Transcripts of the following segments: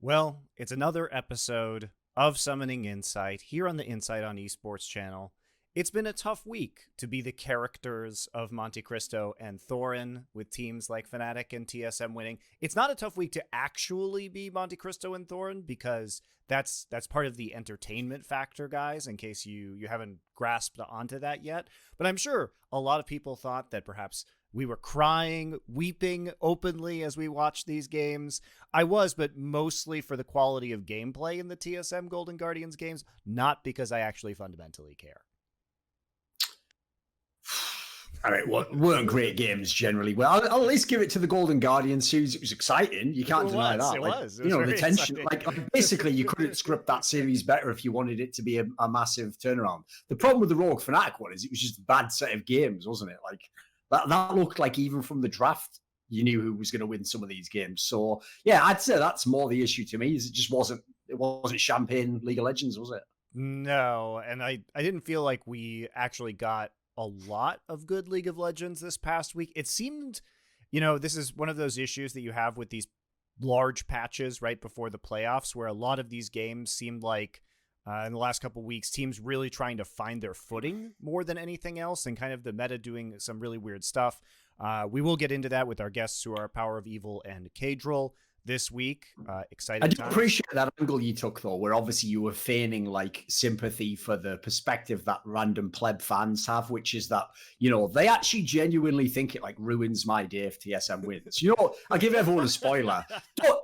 Well, it's another episode of Summoning Insight here on the Insight on Esports channel. It's been a tough week to be the characters of MonteCristo and Thorin with teams like Fnatic and TSM winning. It's not a tough week to actually be MonteCristo and Thorin because that's part of the entertainment factor, guys, in case you haven't grasped onto that yet. But I'm sure a lot of people thought that perhaps we were crying, weeping openly as we watched these games. I was, but mostly for the quality of gameplay in the TSM Golden Guardians games, not because I actually fundamentally care. All right, weren't great games generally. Well, I'll at least give it to the Golden Guardians series. It was exciting. You can't deny that. It was the tension. exciting. Like basically, you couldn't script that series better if you wanted it to be a massive turnaround. The problem with the Rogue Fnatic one is it was just a bad set of games, wasn't it? Like that looked like even from the draft, you knew who was going to win some of these games. So yeah, I'd say that's more the issue to me. Is it just wasn't champagne League of Legends, was it? No, and I didn't feel like we actually got a lot of good League of Legends this past week. It seemed, this is one of those issues that you have with these large patches right before the playoffs, where a lot of these games seemed like in the last couple of weeks, teams really trying to find their footing more than anything else, and kind of the meta doing some really weird stuff. We will get into that with our guests who are PowerofEvil and Caedrel this week. Excited. I do appreciate that angle you took, though, where obviously you were feigning like sympathy for the perspective that random pleb fans have, which is that, they actually genuinely think it like ruins my day if TSM wins. I'll give everyone a spoiler.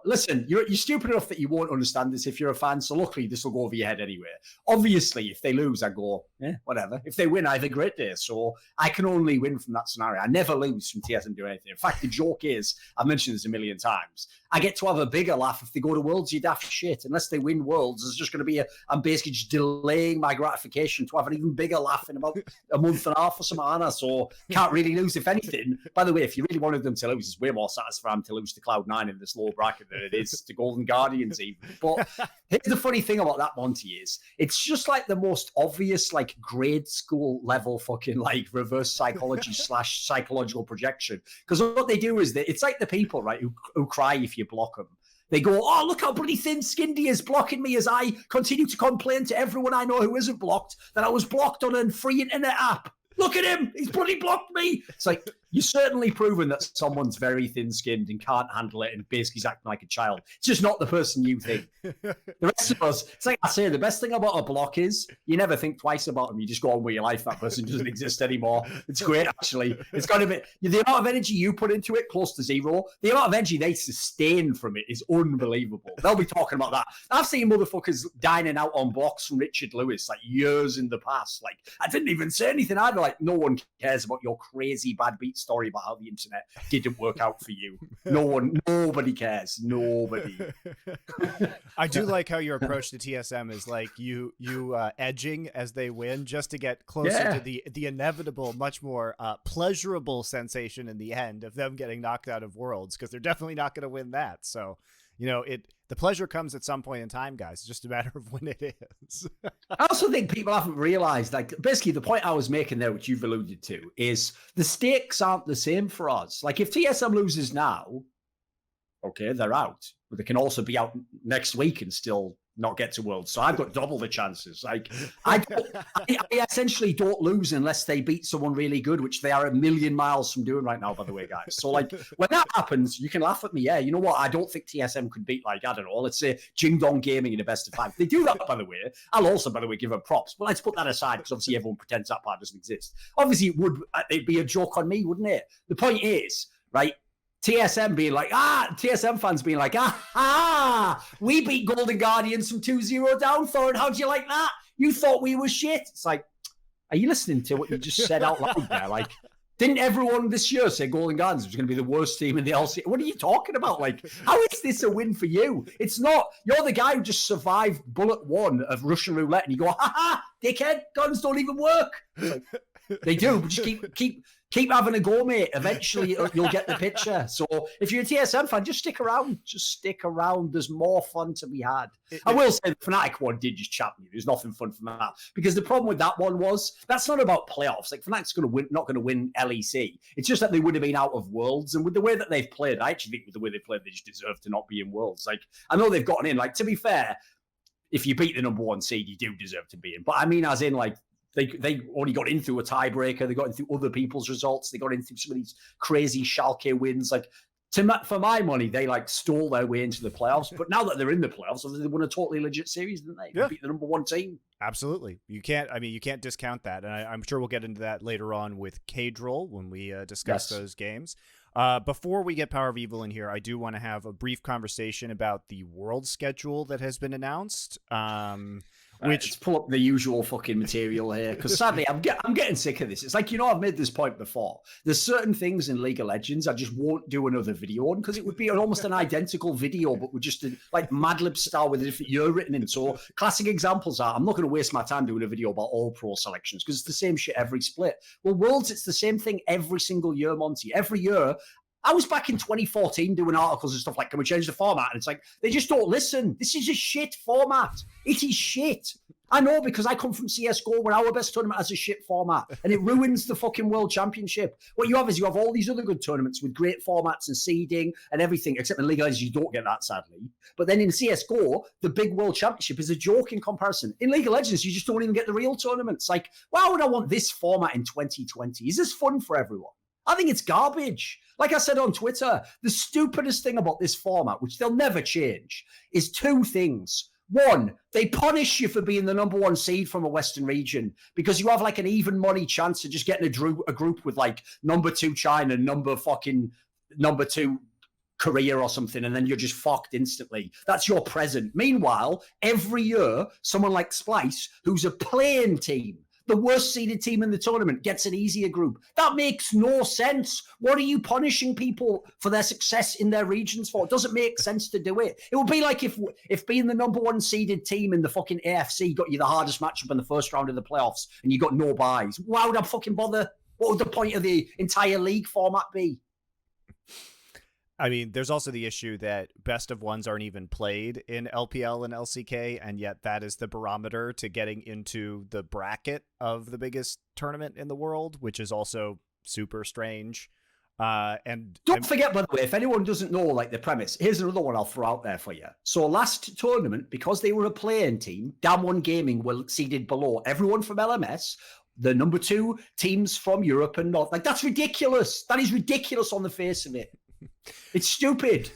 Listen, you're stupid enough that you won't understand this if you're a fan, so luckily this will go over your head anyway. Obviously, if they lose, I go, whatever. If they win, I have a great day. So I can only win from that scenario. I never lose from TSM doing anything. In fact, the joke is, I've mentioned this a million times, I get to have a bigger laugh if they go to Worlds, you daft shit. Unless they win Worlds, there's just going to be I'm basically just delaying my gratification to have an even bigger laugh in about a month and a half or something. So can't really lose, if anything. By the way, if you really wanted them to lose, it's way more satisfying to lose to Cloud9 in this low bracket than it is to Golden Guardians even. But here's the funny thing about that, Monty, is it's just like the most obvious like grade school level fucking like reverse psychology / psychological projection. Because what they do is it's like the people, right, who cry if you block them. They go, oh, look how bloody thin-skinned he is blocking me as I continue to complain to everyone I know who isn't blocked that I was blocked on a free internet app. Look at him. He's bloody blocked me. It's like, you're certainly proven that someone's very thin-skinned and can't handle it and basically is acting like a child. It's just not the person you think. The rest of us, it's like I say, the best thing about a block is you never think twice about them. You just go on with your life. That person doesn't exist anymore. It's great, actually. It's got to be, the amount of energy you put into it, close to zero. The amount of energy they sustain from it is unbelievable. They'll be talking about that. I've seen motherfuckers dining out on blocks from Richard Lewis like years in the past. Like, I didn't even say anything. I'd be like, no one cares about your crazy bad beat story about how the internet didn't work out for you. Nobody cares. Nobody. I do like how your approach to TSM is like you edging as they win just to get closer to the inevitable, much more pleasurable sensation in the end of them getting knocked out of Worlds, because they're definitely not going to win that. So, the pleasure comes at some point in time, guys. It's just a matter of when it is. I also think people haven't realized, like, basically the point I was making there, which you've alluded to, is the stakes aren't the same for us. Like, if TSM loses now, okay, they're out. But they can also be out next week and still not get to Worlds. So I've got double the chances. Like, I essentially don't lose unless they beat someone really good, which they are a million miles from doing right now, by the way, guys. So, like, when that happens, you can laugh at me. Yeah, you know what? I don't think TSM could beat, like, I don't know, let's say Jing Dong Gaming in a best of 5. If they do that, by the way, I'll also, by the way, give them props. But let's put that aside, because obviously everyone pretends that part doesn't exist. Obviously, it'd be a joke on me, wouldn't it? The point is, right, TSM being like, TSM fans being like, we beat Golden Guardians from 2-0 down, Thorin. How'd you like that? You thought we were shit. It's like, are you listening to what you just said out loud there? Like, didn't everyone this year say Golden Guardians was going to be the worst team in the LC? What are you talking about? Like, how is this a win for you? It's not. You're the guy who just survived bullet 1 of Russian roulette, and you go, dickhead, guns don't even work. Like, they do, but just keep Keep having a go, mate. Eventually, you'll get the picture. So if you're a TSM fan, just stick around. Just stick around. There's more fun to be had. I will say the Fnatic one did just chat me. There's nothing fun from that. Because the problem with that one was, that's not about playoffs. Like, Fnatic's not going to win LEC. It's just that they would have been out of Worlds. And with the way that they've played, I actually think with the way they played, they just deserve to not be in Worlds. Like, I know they've gotten in. Like, to be fair, if you beat the number 1 seed, you do deserve to be in. But I mean, as in, like, They only got in through a tiebreaker. They got in through other people's results. They got in through some of these crazy Schalke wins. Like, for my money, they like stole their way into the playoffs. But now that they're in the playoffs, they won a totally legit series, didn't they? Yeah. They beat the number 1 team. Absolutely. You can't discount that. And I'm sure we'll get into that later on with Caedrel when we discuss those games. Before we get Power of Evil in here, I do want to have a brief conversation about the world schedule that has been announced. Let's pull up the usual fucking material here, because sadly I'm getting sick of this. It's like, I've made this point before. There's certain things in League of Legends I just won't do another video on, because it would be almost an identical video, but with just like Mad Lib style with a different year written in. So classic examples are, I'm not going to waste my time doing a video about all pro selections because it's the same shit every split. Well, Worlds, it's the same thing every single year, Monty. Every year. I was back in 2014 doing articles and stuff like, can we change the format? And it's like, they just don't listen. This is a shit format. It is shit. I know, because I come from CSGO where our best tournament has a shit format and it ruins the fucking World Championship. What you have is you have all these other good tournaments with great formats and seeding and everything, except in League of Legends, you don't get that, sadly. But then in CSGO, the big World Championship is a joke in comparison. In League of Legends, you just don't even get the real tournaments. Like, why would I want this format in 2020? Is this fun for everyone? I think it's garbage. Like I said on Twitter, the stupidest thing about this format, which they'll never change, is 2 things. 1, they punish you for being the number 1 seed from a Western region because you have like an even money chance of just getting a group with like number 2 China, number 2 Korea or something, and then you're just fucked instantly. That's your present. Meanwhile, every year, someone like Splice, who's a playing team, the worst seeded team in the tournament, gets an easier group. That makes no sense. What are you punishing people for their success in their regions for? It doesn't make sense to do it. It would be like if being the number 1 seeded team in the fucking AFC got you the hardest matchup in the first round of the playoffs and you got no buys. Why would I fucking bother? What would the point of the entire league format be? I mean, there's also the issue that best of ones aren't even played in LPL and LCK, and yet that is the barometer to getting into the bracket of the biggest tournament in the world, which is also super strange. And don't forget, by the way, if anyone doesn't know like the premise, here's another one I'll throw out there for you. So last tournament, because they were a playing team, Damwon Gaming were seeded below everyone from LMS, the number 2 teams from Europe and North. Like, that's ridiculous. That is ridiculous on the face of it. It's stupid.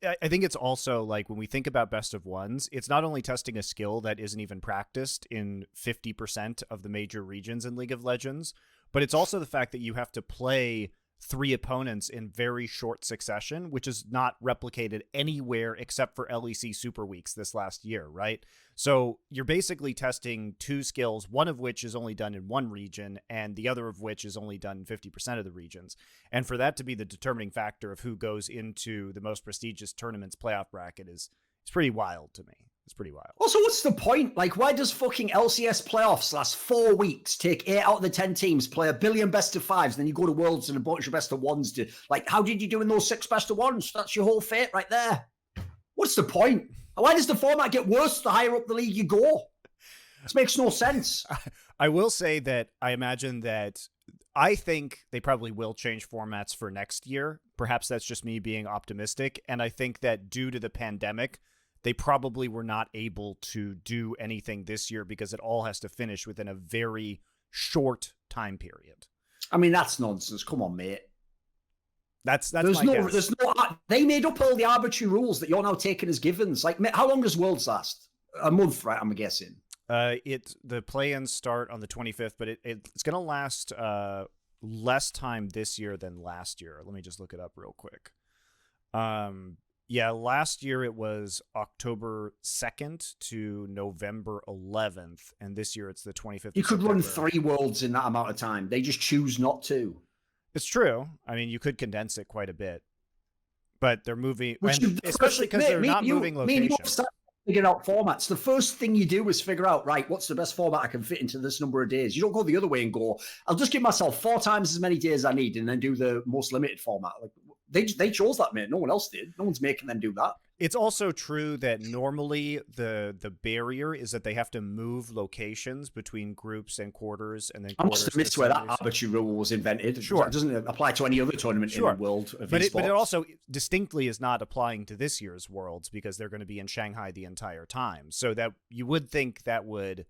I think it's also like when we think about best of ones, it's not only testing a skill that isn't even practiced in 50% of the major regions in League of Legends, but it's also the fact that you have to play 3 opponents in very short succession, which is not replicated anywhere except for LEC Super Weeks this last year, right? So you're basically testing 2 skills, one of which is only done in 1 region and the other of which is only done in 50% of the regions. And for that to be the determining factor of who goes into the most prestigious tournament's playoff bracket is pretty wild to me. It's pretty wild. Also, what's the point? Like, why does fucking LCS playoffs last 4 weeks, take 8 out of the 10 teams, play a billion best of 5s, then you go to Worlds and a bunch of best of 1s to, like, how did you do in those 6 best of 1s? That's your whole fate right there. What's the point? Why does the format get worse the higher up the league you go? This makes no sense. I will say that I imagine that I think they probably will change formats for next year. Perhaps that's just me being optimistic. And I think that due to the pandemic, they probably were not able to do anything this year because it all has to finish within a very short time period. I mean, that's nonsense. Come on, mate. That's guess. They made up all the arbitrary rules that you're now taking as givens. Like, how long does Worlds last? A month, right? I'm guessing. The play-ins start on the 25th, but it's going to last less time this year than last year. Let me just look it up real quick. Yeah, last year it was October 2nd to November 11th, and this year it's the 25th. You could run 3 Worlds in that amount of time. They just choose not to. It's true. I mean, you could condense it quite a bit, but they're moving, especially because they're not moving location. figuring out formats. The first thing you do is figure out, right, what's the best format I can fit into this number of days. You don't go the other way and go, I'll just give myself 4 times as many days I need and then do the most limited format. Like they chose that, mate. No one else did. No one's making them do that. It's also true that normally the barrier is that they have to move locations between groups and quarters, and then I must have missed where that arbitrary rule was invented. Sure. It doesn't apply to any other tournament in the world of esports. But it also distinctly is not applying to this year's Worlds because they're going to be in Shanghai the entire time. So that you would think that would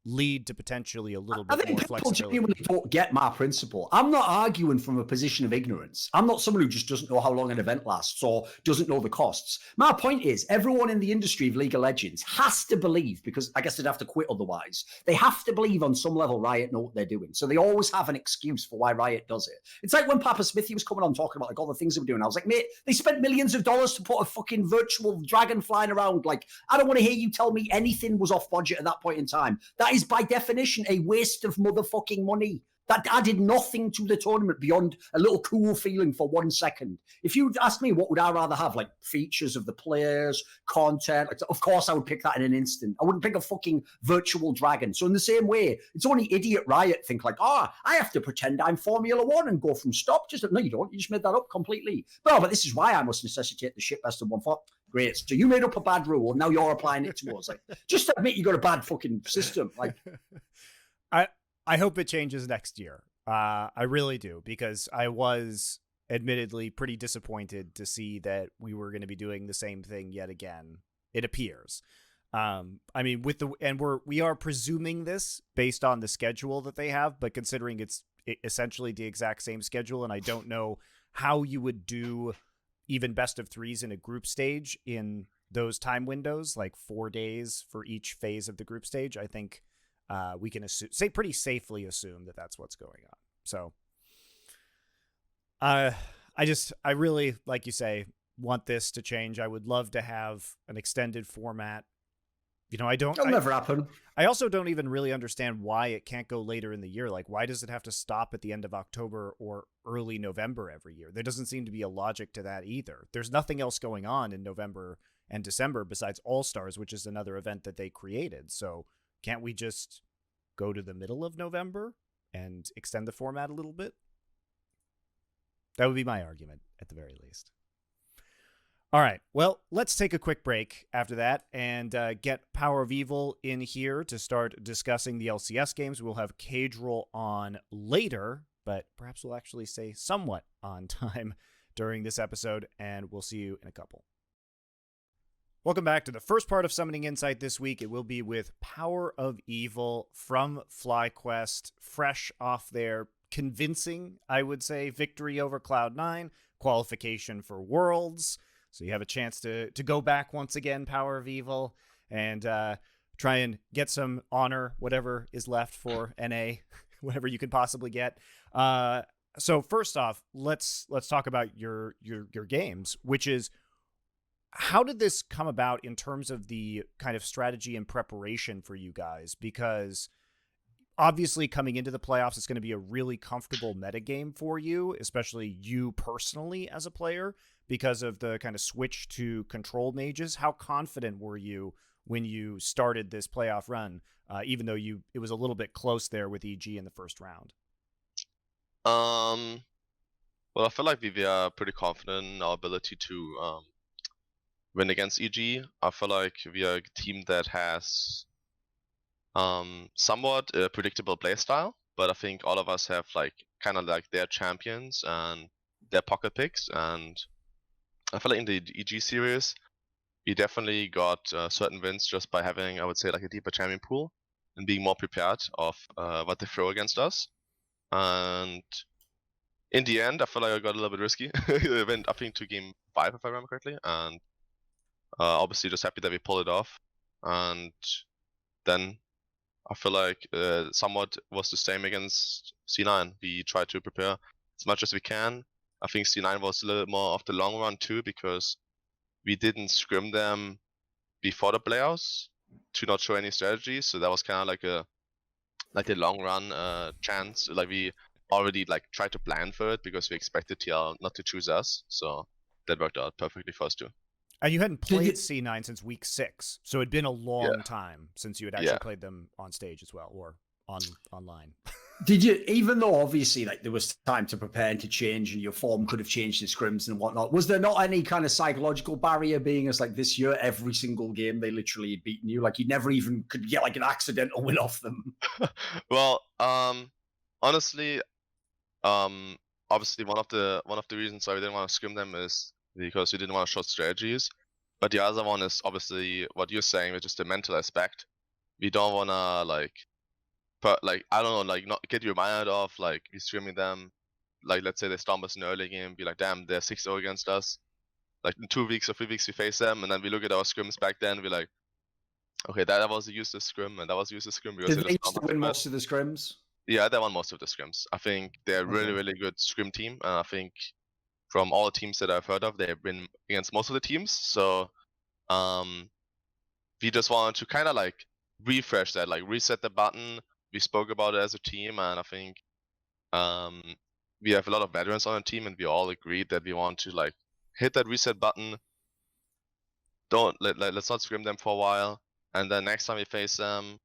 lead to potentially a little bit more flexibility. I think people genuinely don't get my principle. I'm not arguing from a position of ignorance. I'm not someone who just doesn't know how long an event lasts or doesn't know the costs. My point is, everyone in the industry of League of Legends has to believe, because I guess they'd have to quit otherwise, they have to believe on some level Riot know what they're doing. So they always have an excuse for why Riot does it. It's like when Papa Smithy was coming on talking about like all the things they were doing. I was like, mate, they spent millions of dollars to put a fucking virtual dragon flying around. Like, I don't want to hear you tell me anything was off budget at that point in time. That is by definition a waste of motherfucking money. That added nothing to the tournament beyond a little cool feeling for 1 second. If you'd asked me what would I rather have, like features of the players, content, like, of course I would pick that in an instant. I wouldn't pick a fucking virtual dragon. So in the same way, it's only idiot Riot think like, I have to pretend I'm Formula One and go from stop. Just no, you don't. You just made that up completely. No, but this is why I must necessitate the shit best of 1 4. Great. So you made up a bad rule. Now you're applying it to us. Like, just admit you got a bad fucking system. Like, I hope it changes next year. I really do, because I was admittedly pretty disappointed to see that we were going to be doing the same thing yet again. It appears. I mean, we are presuming this based on the schedule that they have, but considering it's essentially the exact same schedule, and I don't know how you would do even best of threes in a group stage in those time windows, like 4 days for each phase of the group stage. I think we can pretty safely assume that that's what's going on. So I really, like you say, want this to change. I would love to have an extended format. You know, it'll never happen. I also don't even really understand why it can't go later in the year. Like, why does it have to stop at the end of October or early November every year? There doesn't seem to be a logic to that either. There's nothing else going on in November and December besides All-Stars, which is another event that they created. So can't we just go to the middle of November and extend the format a little bit? That would be my argument, at the very least. All right, well, let's take a quick break after that and get PowerofEvil in here to start discussing the LCS games. We'll have Caedrel on later, but perhaps we'll actually stay somewhat on time during this episode, and we'll see you in a couple. Welcome back to the first part of Summoning Insight this week. It will be with PowerofEvil from FlyQuest, fresh off their convincing, I would say, victory over Cloud9, qualification for Worlds. So you have a chance to go back once again, PowerofEvil, and try and get some honor, whatever is left for NA, whatever you can possibly get. So first off, let's talk about your games, which is, how did this come about in terms of the kind of strategy and preparation for you guys? Because obviously coming into the playoffs, it's going to be a really comfortable metagame for you, especially you personally as a player, because of the kind of switch to control mages. How confident were you when you started this playoff run, even though it was a little bit close there with EG in the first round? Well, I feel like we were pretty confident in our ability to win against EG. I feel like we are a team that has somewhat a predictable playstyle, but I think all of us have like kind of like their champions and their pocket picks, and I feel like in the EG series we definitely got certain wins just by having, I would say, like a deeper champion pool and being more prepared of what they throw against us. And in the end, I feel like I got a little bit risky. I went, I think, to game 5 if I remember correctly, and obviously just happy that we pulled it off. And then I feel like somewhat was the same against C9. We tried to prepare as much as we can. I think C9 was a little bit more of the long run too, because we didn't scrim them before the playoffs to not show any strategy. So that was kind of like a long run chance. Like we already like tried to plan for it because we expected TL not to choose us. So that worked out perfectly for us too. And you hadn't played C9 since week 6, so it'd been a long time since you had actually played them on stage as well, or online. Did you, even though obviously like there was time to prepare and to change, and your form could have changed in scrims and whatnot, was there not any kind of psychological barrier, being as like this year every single game they literally had beaten you, like you never even could get like an accidental win off them? Well, honestly, obviously one of the reasons why we didn't want to scrim them is because we didn't want to show strategies, but the other one is obviously what you're saying, which is the mental aspect. We don't want to like I don't know, like not get reminded of like we streaming them, like let's say they stomp us in the early game, be like, damn, they're 6-0 against us. Like in 2 weeks or 3 weeks we face them, and then we look at our scrims back then, we're like, okay, that was a useless scrim, and that was a useless scrim because Did they used to win most of the scrims? Yeah, they won most of the scrims. I think they're a really, really good scrim team, and I think from all the teams that I've heard of, they've been against most of the teams. So, we just wanted to kind of like refresh that, like reset the button. We spoke about it as a team, and I think we have a lot of veterans on the team, and we all agreed that we want to like hit that reset button. Let's not scrim them for a while, and then next time we face them,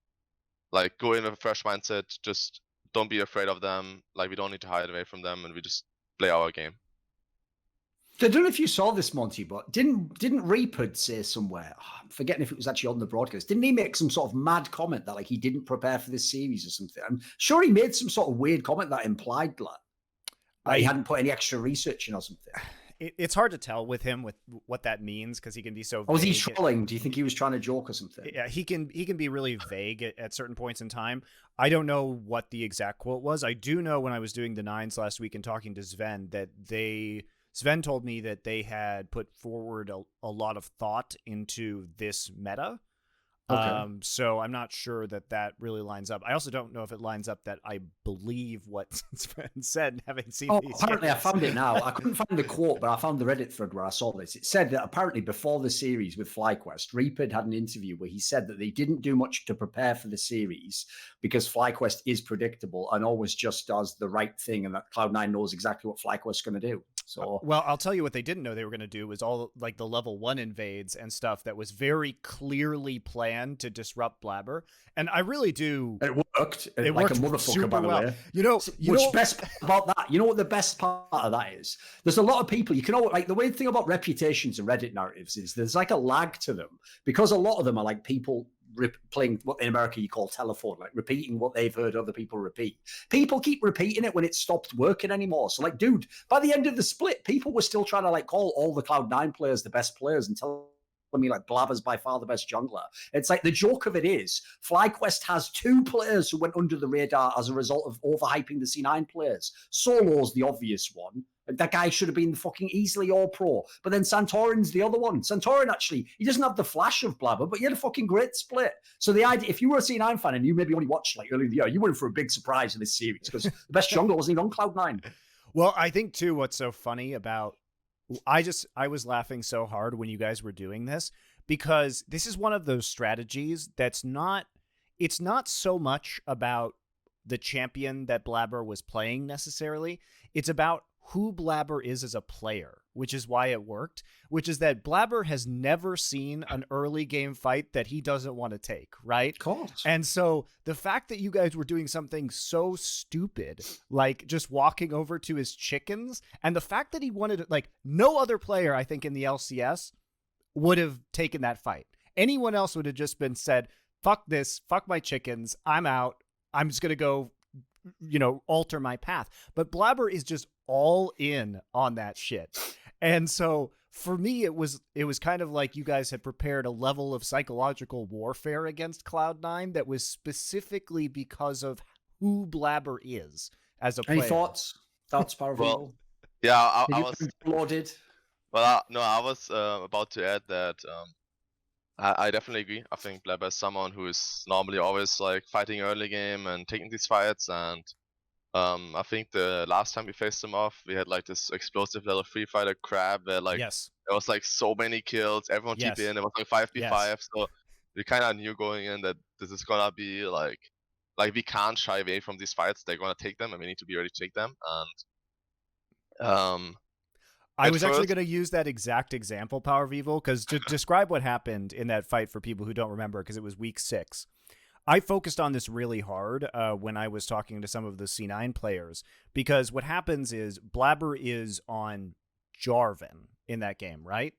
like go in with a fresh mindset. Just don't be afraid of them. Like we don't need to hide away from them, and we just play our game. I don't know if you saw this, Monty, but didn't Reapard say somewhere? I'm forgetting if it was actually on the broadcast. Didn't he make some sort of mad comment that like he didn't prepare for this series or something? I'm sure he made some sort of weird comment that implied that he hadn't put any extra research in or something. It's hard to tell with him with what that means because he can be so vague. Was he trolling? Do you think he was trying to joke or something? Yeah, he can be really vague at certain points in time. I don't know what the exact quote was. I do know when I was doing the nines last week and talking to Sven that Sven told me that they had put forward a lot of thought into this meta. Okay. So I'm not sure that really lines up. I also don't know if it lines up that I believe what Sven said, having seen these apparently games. I found it now. I couldn't find the quote, but I found the Reddit thread where I saw this. It said that apparently before the series with FlyQuest, Reapard had an interview where he said that they didn't do much to prepare for the series because FlyQuest is predictable and always just does the right thing, and that Cloud9 knows exactly what FlyQuest is going to do. So, well, I'll tell you what they didn't know they were going to do was all like the level 1 invades and stuff that was very clearly planned to disrupt Blabber. And I really do. It worked. It like worked a motherfucker, by the way. You know, best part about that? You know what the best part of that is? There's a lot of people. You can always, like the weird thing about reputations and Reddit narratives is there's like a lag to them because a lot of them are like people playing what in America you call telephone, like repeating what they've heard other people repeat. People keep repeating it when it stopped working anymore. So like, dude, by the end of the split, people were still trying to like call all the Cloud9 players the best players and tell me like Blabber's by far the best jungler. It's like the joke of it is FlyQuest has 2 players who went under the radar as a result of overhyping the C9 players. Solo's the obvious one. That guy should have been fucking easily all pro. But then Santorin's the other one. Santorin, actually, he doesn't have the flash of Blabber, but he had a fucking great split. So the idea, if you were a C9 fan and you maybe only watched like earlier in the year, you were in for a big surprise in this series because the best jungler wasn't even on Cloud9. Well, I think too, what's so funny about, I was laughing so hard when you guys were doing this because this is one of those strategies that's it's not so much about the champion that Blabber was playing necessarily. It's about who Blabber is as a player, which is why it worked, which is that Blabber has never seen an early game fight that he doesn't want to take, right? Of course. And so the fact that you guys were doing something so stupid, like just walking over to his chickens, and the fact that he wanted, like no other player, I think in the LCS would have taken that fight. Anyone else would have just been said, fuck this, fuck my chickens, I'm out, I'm just going to go, alter my path. But Blabber is just all in on that shit. And so for me, it was kind of like you guys had prepared a level of psychological warfare against Cloud9 that was specifically because of who Blabber is as a player. Any thoughts? Thoughts, PowerofEvil? Well, yeah, I was loaded. Well, no, I was about to add that I definitely agree. I think Blabber is someone who is normally always like fighting early game and taking these fights, and I think the last time we faced him off, we had like this explosive level 3 fighter Crab where like there was like so many kills, everyone TP in, it was like 5v5, so we kind of knew going in that this is gonna be like we can't shy away from these fights. They're gonna take them, and we need to be ready to take them. And I was actually going to use that exact example, PowerofEvil, because to describe what happened in that fight for people who don't remember, because it was week 6. I focused on this really hard when I was talking to some of the C9 players, because what happens is Blabber is on Jarvan in that game, right?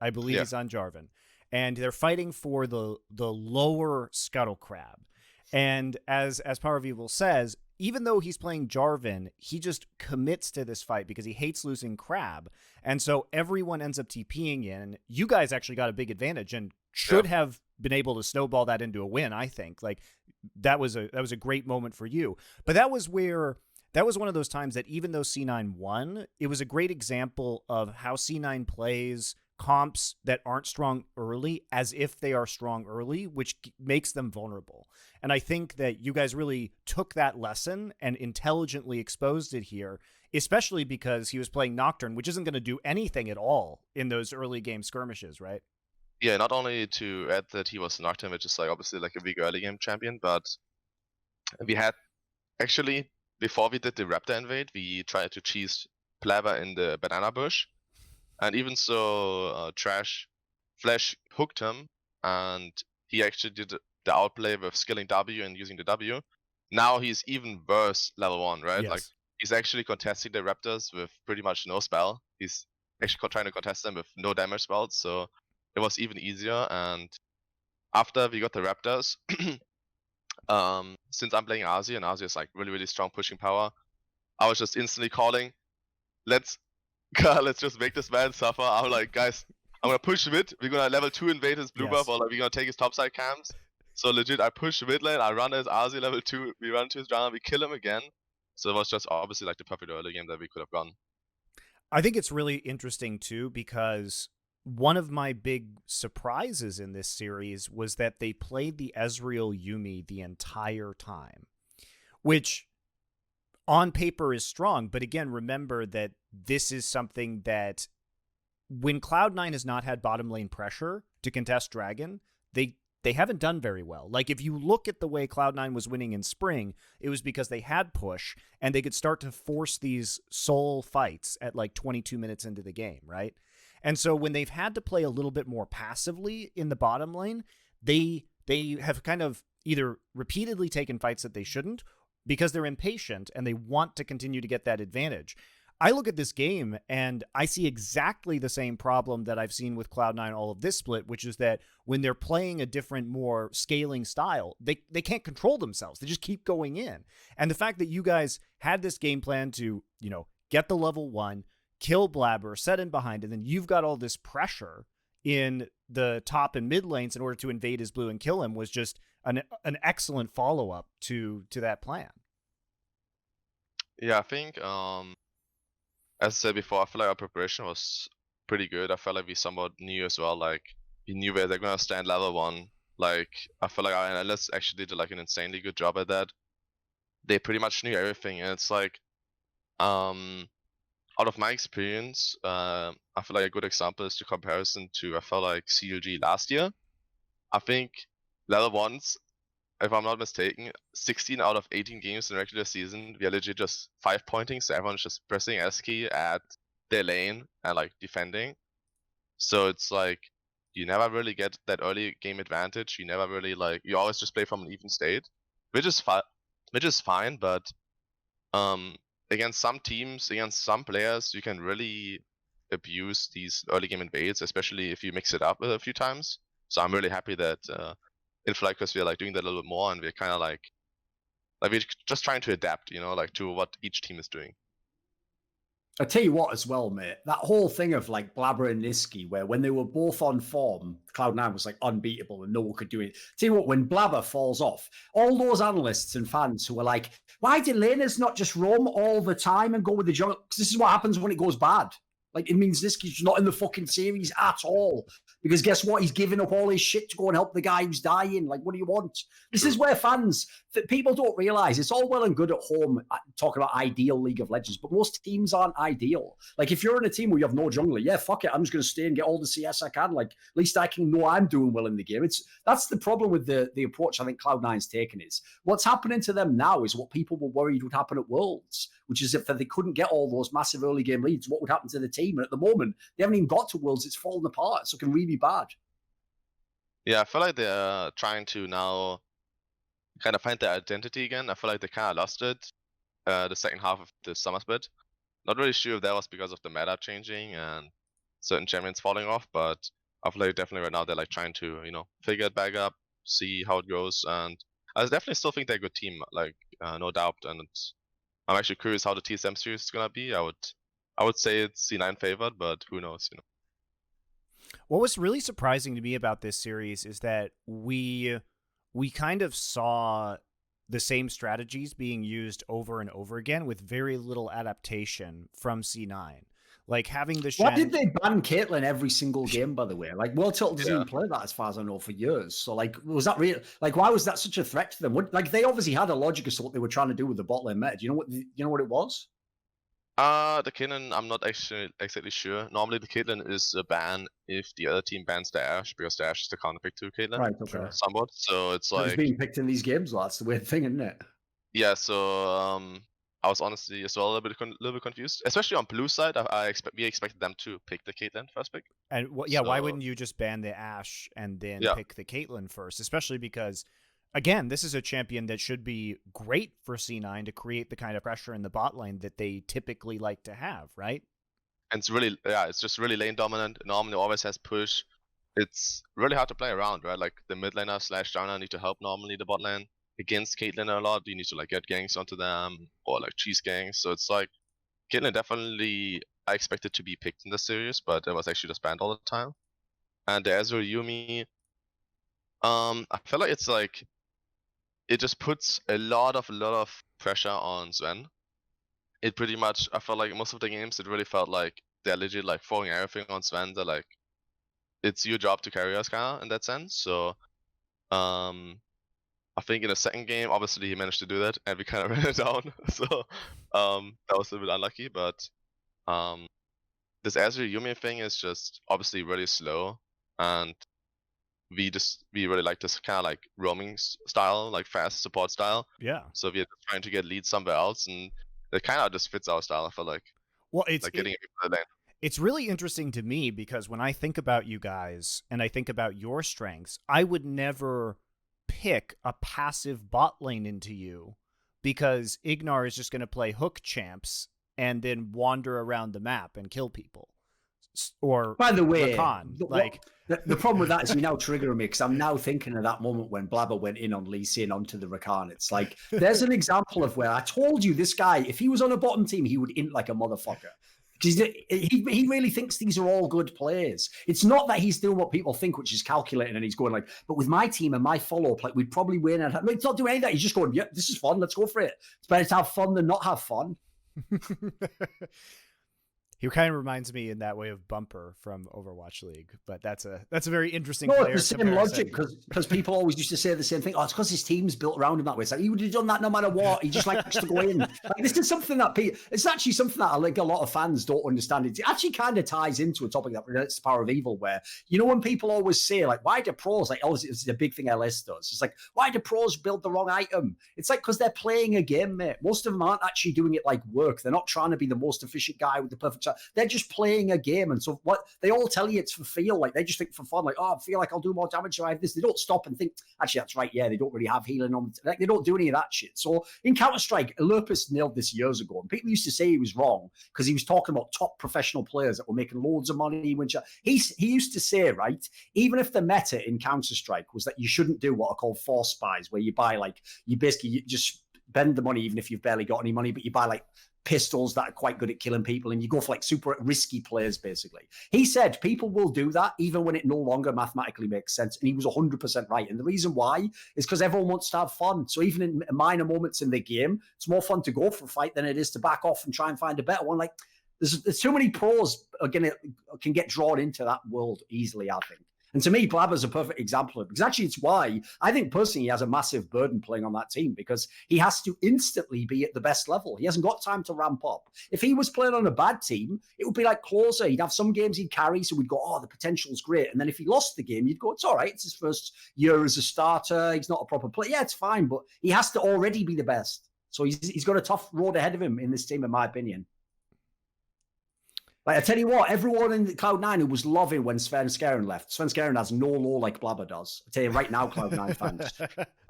I believe he's on Jarvan. And they're fighting for the lower Scuttle Crab. And as PowerofEvil says, even though he's playing Jarvan, he just commits to this fight because he hates losing Crab. And so everyone ends up TPing in. You guys actually got a big advantage and should have been able to snowball that into a win, I think. Like that was a great moment for you. But that was one of those times that even though C9 won, it was a great example of how C9 plays comps that aren't strong early as if they are strong early, which makes them vulnerable. And I think that you guys really took that lesson and intelligently exposed it here, especially because he was playing Nocturne, which isn't going to do anything at all in those early game skirmishes, right? Yeah, not only to add that he was Nocturne, which is like obviously like a big early game champion, but we had actually, before we did the Raptor invade, we tried to cheese Plabber in the banana bush. And even so, Flash hooked him, and he actually did the outplay with skilling W and using the W. Now he's even worse level 1, right? Yes. Like he's actually contesting the Raptors with pretty much no spell. He's actually trying to contest them with no damage spells, so it was even easier. And after we got the Raptors, since I'm playing Azi, and Azi is like really, really strong pushing power, I was just instantly calling, let's just make this man suffer. I'm like, guys, I'm gonna push mid. We're gonna level 2 invade his blue buff, or like we're gonna take his topside camps. So legit, I push mid lane, I run as Azi level 2, we run to his jungle, we kill him again. So it was just obviously like the perfect early game that we could have gone. I think it's really interesting too, because one of my big surprises in this series was that they played the Ezreal Yuumi the entire time, which on paper is strong. But again, remember that this is something that when Cloud9 has not had bottom lane pressure to contest Dragon, they haven't done very well. Like if you look at the way Cloud9 was winning in spring, it was because they had push and they could start to force these soul fights at like 22 minutes into the game, right? And so when they've had to play a little bit more passively in the bottom lane, they have kind of either repeatedly taken fights that they shouldn't because they're impatient and they want to continue to get that advantage. I look at this game and I see exactly the same problem that I've seen with Cloud9 all of this split, which is that when they're playing a different, more scaling style, they can't control themselves. They just keep going in. And the fact that you guys had this game plan to, get the level 1, kill Blabber, set in behind, and then you've got all this pressure in the top and mid lanes in order to invade his blue and kill him was just an excellent follow-up to that plan. Yeah, I think as I said before, I feel like our preparation was pretty good. I felt like we somewhat knew as well, like we knew where they're gonna stand level 1. Like I feel like our analysts actually did like an insanely good job at that. They pretty much knew everything, and it's like out of my experience, I feel like a good example is the comparison to I felt like CLG last year. I think level 1s, if I'm not mistaken, 16 out of 18 games in regular season, we are legit just 5-pointing, so everyone's just pressing S key at their lane and like defending. So it's like you never really get that early game advantage. You never really you always just play from an even state, which is fine. But against some teams, against some players, you can really abuse these early game invades, especially if you mix it up a few times. So I'm really happy that in FlyQuest we are doing that a little bit more, and we're kind of like we're just trying to adapt, to what each team is doing. I tell you what, as well, mate, that whole thing of Blabber and Niski, where when they were both on form, Cloud9 was unbeatable and no one could do it. Tell you what, when Blabber falls off, all those analysts and fans who were like, why did laners not just roam all the time and go with the jungle? Because this is what happens when it goes bad. It means Niski's not in the fucking series at all. Because guess what? He's giving up all his shit to go and help the guy who's dying. What do you want? This is where people don't realize it's all well and good at home talking about ideal League of Legends, but most teams aren't ideal. If you're in a team where you have no jungler, yeah, fuck it. I'm just going to stay and get all the CS I can. At least I can know I'm doing well in the game. That's the problem with the approach I think Cloud9's taken is what's happening to them now is what people were worried would happen at Worlds, which is if they couldn't get all those massive early game leads, what would happen to the team? And at the moment, they haven't even got to Worlds. It's fallen apart. It's looking really bad. Yeah, I feel like they're trying to now kind of find their identity again. I feel like they kind of lost it the second half of the summer split. Not really sure if that was because of the meta changing and certain champions falling off, but I feel like definitely right now they're like trying to, figure it back up, see how it goes, and I definitely still think they're a good team, like no doubt. And I'm actually curious how the TSM series is gonna be. I would say it's C9 favored, but who knows, What was really surprising to me about this series is that we kind of saw the same strategies being used over and over again with very little adaptation from C9. Like having the Why did they ban Caitlyn every single game, by the way? Like, WildTurtle doesn't Yeah. even play that as far as I know for years. So, like, was that real? Like, why was that such a threat to them? They obviously had a logic as to what they were trying to do with the bot lane meta. Do you know what it was? The Caitlyn, I'm not actually exactly sure. Normally the Caitlyn is a ban if the other team bans the Ashe, because the Ashe is the counterpick to Caitlyn. Right, okay. Somewhat. So it's like It's being picked in these games, that's the weird thing, isn't it? Yeah, so I was honestly as well a little bit confused, especially on blue side. We expected them to pick the Caitlyn first pick. And why wouldn't you just ban the Ashe and then pick the Caitlyn first? Especially because, again, this is a champion that should be great for C9 to create the kind of pressure in the bot lane that they typically like to have, right? And it's just really lane dominant. Normally always has push. It's really hard to play around, right? Like the mid laner / jungler need to help normally the bot lane. Against Caitlyn a lot, you need to like get ganks onto them or like cheese ganks. So it's like Caitlyn definitely I expected to be picked in the series, but it was actually just banned all the time. And the Ezreal Yumi, I feel like it's like it just puts a lot of pressure on Sven. It pretty much I felt like most of the games it really felt like they're legit like throwing everything on Sven. They're like, it's your job to carry us kinda in that sense. So I think in the second game, obviously he managed to do that, and we kind of ran it down. So that was a bit unlucky. But this Ezreal Yumi thing is just obviously really slow, and we really like this kind of like roaming style, like fast support style. Yeah. So we're trying to get leads somewhere else, and it kind of just fits our style. I feel like. Well, it's like getting the lane. It's really interesting to me because when I think about you guys and I think about your strengths, I would never pick a passive bot lane into you because Ignar is just going to play hook champs and then wander around the map and kill people. Or by the way, the problem with that is you're now triggering me because I'm now thinking of that moment when Blabber went in on Lee Sin onto the Rakan. It's like there's an example of where I told you this guy, if he was on a bottom team, he would int like a motherfucker. Because he really thinks these are all good players. It's not that he's doing what people think, which is calculating, and he's going like, but with my team and my follow-up, like we'd probably win. And he's not doing any of that. He's just going, yeah, this is fun. Let's go for it. It's better to have fun than not have fun. He kind of reminds me in that way of Bumper from Overwatch League, but that's a very interesting. No, it's the same logic because people always used to say the same thing. Oh, it's because his team's built around him that way. It's like he would have done that no matter what. He just likes to go in. Like, this is something that it's actually something that I think a lot of fans don't understand. It actually kind of ties into a topic that relates to PowerofEvil, where when people always say like, why do pros like? Oh, it's a big thing LS does. It's like, why do pros build the wrong item? It's like because they're playing a game, mate. Most of them aren't actually doing it like work. They're not trying to be the most efficient guy with the perfect. They're just playing a game, and so what they all tell you it's for feel. Like they just think for fun. Like, oh, I feel like I'll do more damage if I have this. They don't stop and think. Actually, that's right. Yeah, they don't really have healing on. Like they don't do any of that shit. So in Counter-Strike, Lurpus nailed this years ago, and people used to say he was wrong because he was talking about top professional players that were making loads of money. He used to say, right, even if the meta in Counter-Strike was that you shouldn't do what are called force buys, where you buy like you just spend the money even if you've barely got any money, but you buy like pistols that are quite good at killing people and you go for like super risky players basically. He said people will do that even when it no longer mathematically makes sense, and he was 100% right. And the reason why is because everyone wants to have fun. So even in minor moments in the game, it's more fun to go for a fight than it is to back off and try and find a better one. Like there's too many pros can get drawn into that world easily, I think. And to me, Blabber's a perfect example of it. Because actually, it's why I think personally he has a massive burden playing on that team because he has to instantly be at the best level. He hasn't got time to ramp up. If he was playing on a bad team, it would be like closer. He'd have some games he'd carry, so we'd go, oh, the potential's great. And then if he lost the game, you'd go, it's all right. It's his first year as a starter. He's not a proper player. Yeah, it's fine. But he has to already be the best. So he's got a tough road ahead of him in this team, in my opinion. Like, I tell you what, everyone in Cloud9 who was loving when Svenskeren left. Svenskeren has no low like Blabber does. I tell you right now, Cloud9 fans.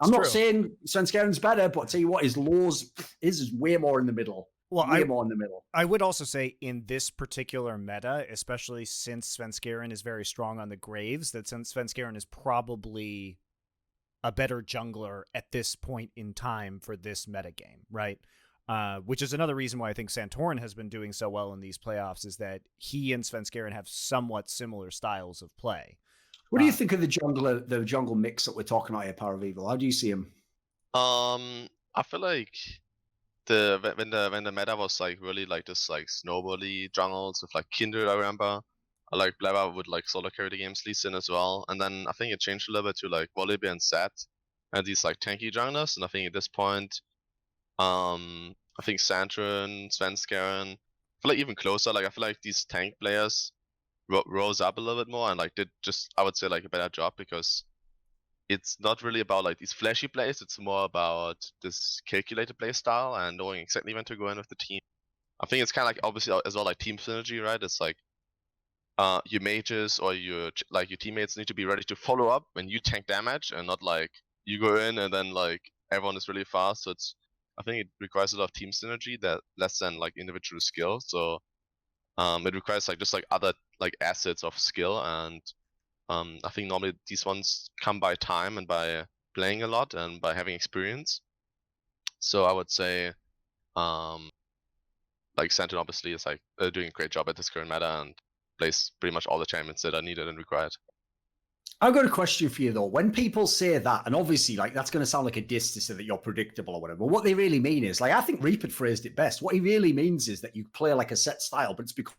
I'm not saying Svenskeren's better, but I tell you what, his lows is way more in the middle. Well, way more in the middle. I would also say in this particular meta, especially since Svenskeren is very strong on the Graves, that since Svenskeren is probably a better jungler at this point in time for this metagame, right? Which is another reason why I think Santorin has been doing so well in these playoffs, is that he and Svenskeren have somewhat similar styles of play. What do you think of the jungle mix that we're talking about here, PowerofEvil? How do you see him? I feel like when the meta was like really like this like snowbally jungles with like Kindred, I remember. Like Blabber would like solo carry the games Lee Sin as well. And then I think it changed a little bit to like Volibear and Set and these like tanky junglers. And I think at this point, I think Santorin, Svenskeren, I feel like even closer, like I feel like these tank players rose up a little bit more and like did just, I would say, like a better job, because it's not really about like these flashy plays, it's more about this calculated play style and knowing exactly when to go in with the team. I think it's kind of like obviously as well like team synergy, right? It's like your mages or your teammates need to be ready to follow up when you tank damage, and not like you go in and then like everyone is really fast. So I think it requires a lot of team synergy that less than like individual skill. So it requires like just like other like assets of skill, and I think normally these ones come by time and by playing a lot and by having experience. So I would say like Santorin obviously is like doing a great job at this current meta and plays pretty much all the champions that are needed and required. I've got a question for you though. When people say that, and obviously like that's going to sound like a diss to say that you're predictable or whatever, but what they really mean is, like, I think Reap had phrased it best. What he really means is that you play like a set style, but it's because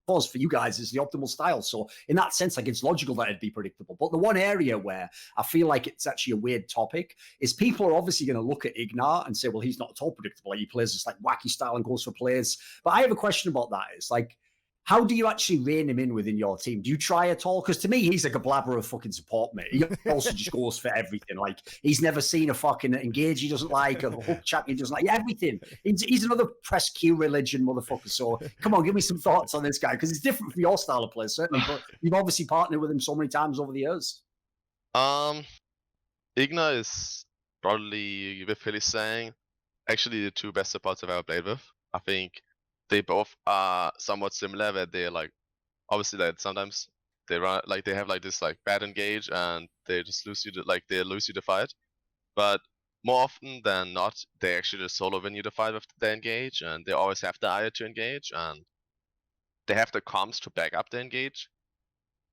for you guys is the optimal style. So in that sense, like, it's logical that it'd be predictable. But the one area where I feel like it's actually a weird topic is people are obviously going to look at Ignar and say, well, he's not at all predictable. He plays this like wacky style and goes for plays. But I have a question about that. It's like, how do you actually rein him in within your team? Do you try at all? Because to me, he's like a blabber of fucking support, mate. He also just goes for everything. Like, he's never seen a fucking engage he doesn't like, a hook chat he doesn't like, everything. He's another press Q religion motherfucker. So come on, give me some thoughts on this guy, because it's different from your style of play, certainly. But you've obviously partnered with him so many times over the years. Ignar is probably, with Philly saying, actually the two best supports I've ever played with. I think they both are somewhat similar, where they're like, obviously like sometimes they run like they have like this like bad engage and they just lose you the fight. But more often than not, they actually just solo win you the fight with the engage, and they always have the IO to engage, and they have the comms to back up the engage.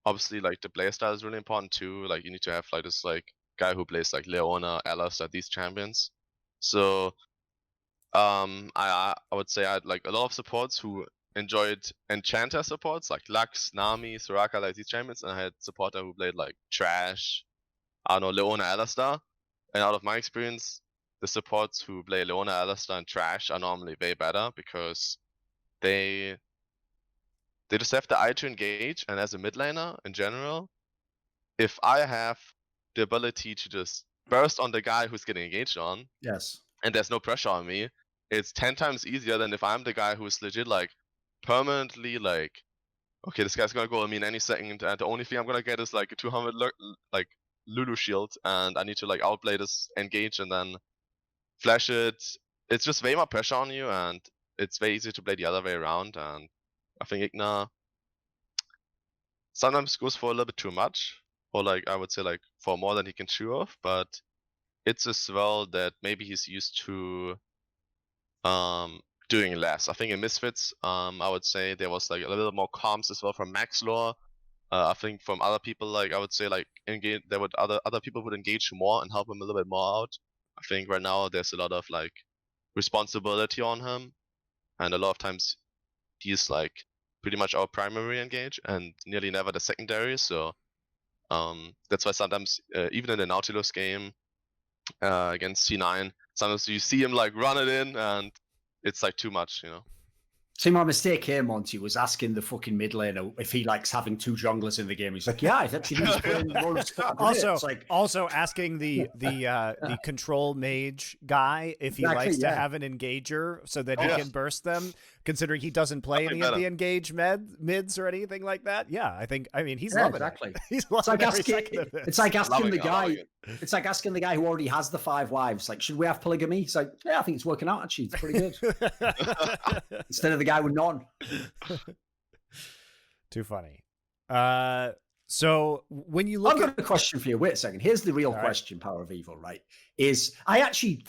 Obviously like the playstyle is really important too. Like you need to have like this like guy who plays like Leona, Alistair, these champions. So I would say I had like a lot of supports who enjoyed Enchanter supports like Lux, Nami, Soraka, like these champions, and I had supporter who played like Trash, I don't know, Leona, Alistair. And out of my experience, the supports who play Leona, Alistair, and Trash are normally way better, because they just have the eye to engage. And as a mid laner in general, if I have the ability to just burst on the guy who's getting engaged on, yes, and there's no pressure on me, it's 10 times easier than if I'm the guy who's legit like permanently like, okay, this guy's gonna go on me in any second, and the only thing I'm gonna get is like a 200 like Lulu shield, and I need to like outplay this engage and then flash it. It's just way more pressure on you, and it's very easy to play the other way around. And I think Ignar sometimes goes for a little bit too much, or like I would say like for more than he can chew off, but it's as well that maybe he's used to doing less. I think in Misfits, I would say there was like a little more comms as well from Max Lore. I think from other people, like I would say like engage, there would other people would engage more and help him a little bit more out. I think right now there's a lot of like responsibility on him, and a lot of times he's like pretty much our primary engage and nearly never the secondary. So that's why sometimes even in the Nautilus game against C9, sometimes you see him like run it in, and it's like too much, you know. See, my mistake here, Monty, was asking the fucking mid laner if he likes having 2 junglers in the game. He's like, yeah, I actually he's playing the role of Scott. Also asking the control mage guy if he likes to have an engager so that he can burst them, considering he doesn't play any of the engage mids or anything like that. Yeah, I mean, he's loving it. He's loving every second of it. It's like asking the guy. It's like asking the guy who already has the 5 wives, like, should we have polygamy? He's like, yeah, I think it's working out. Actually, it's pretty good. Instead of the guy with none. Too funny. So when you look, I've got a question for you. Wait a second. Here's the real question, PowerofEvil, right? Is I actually,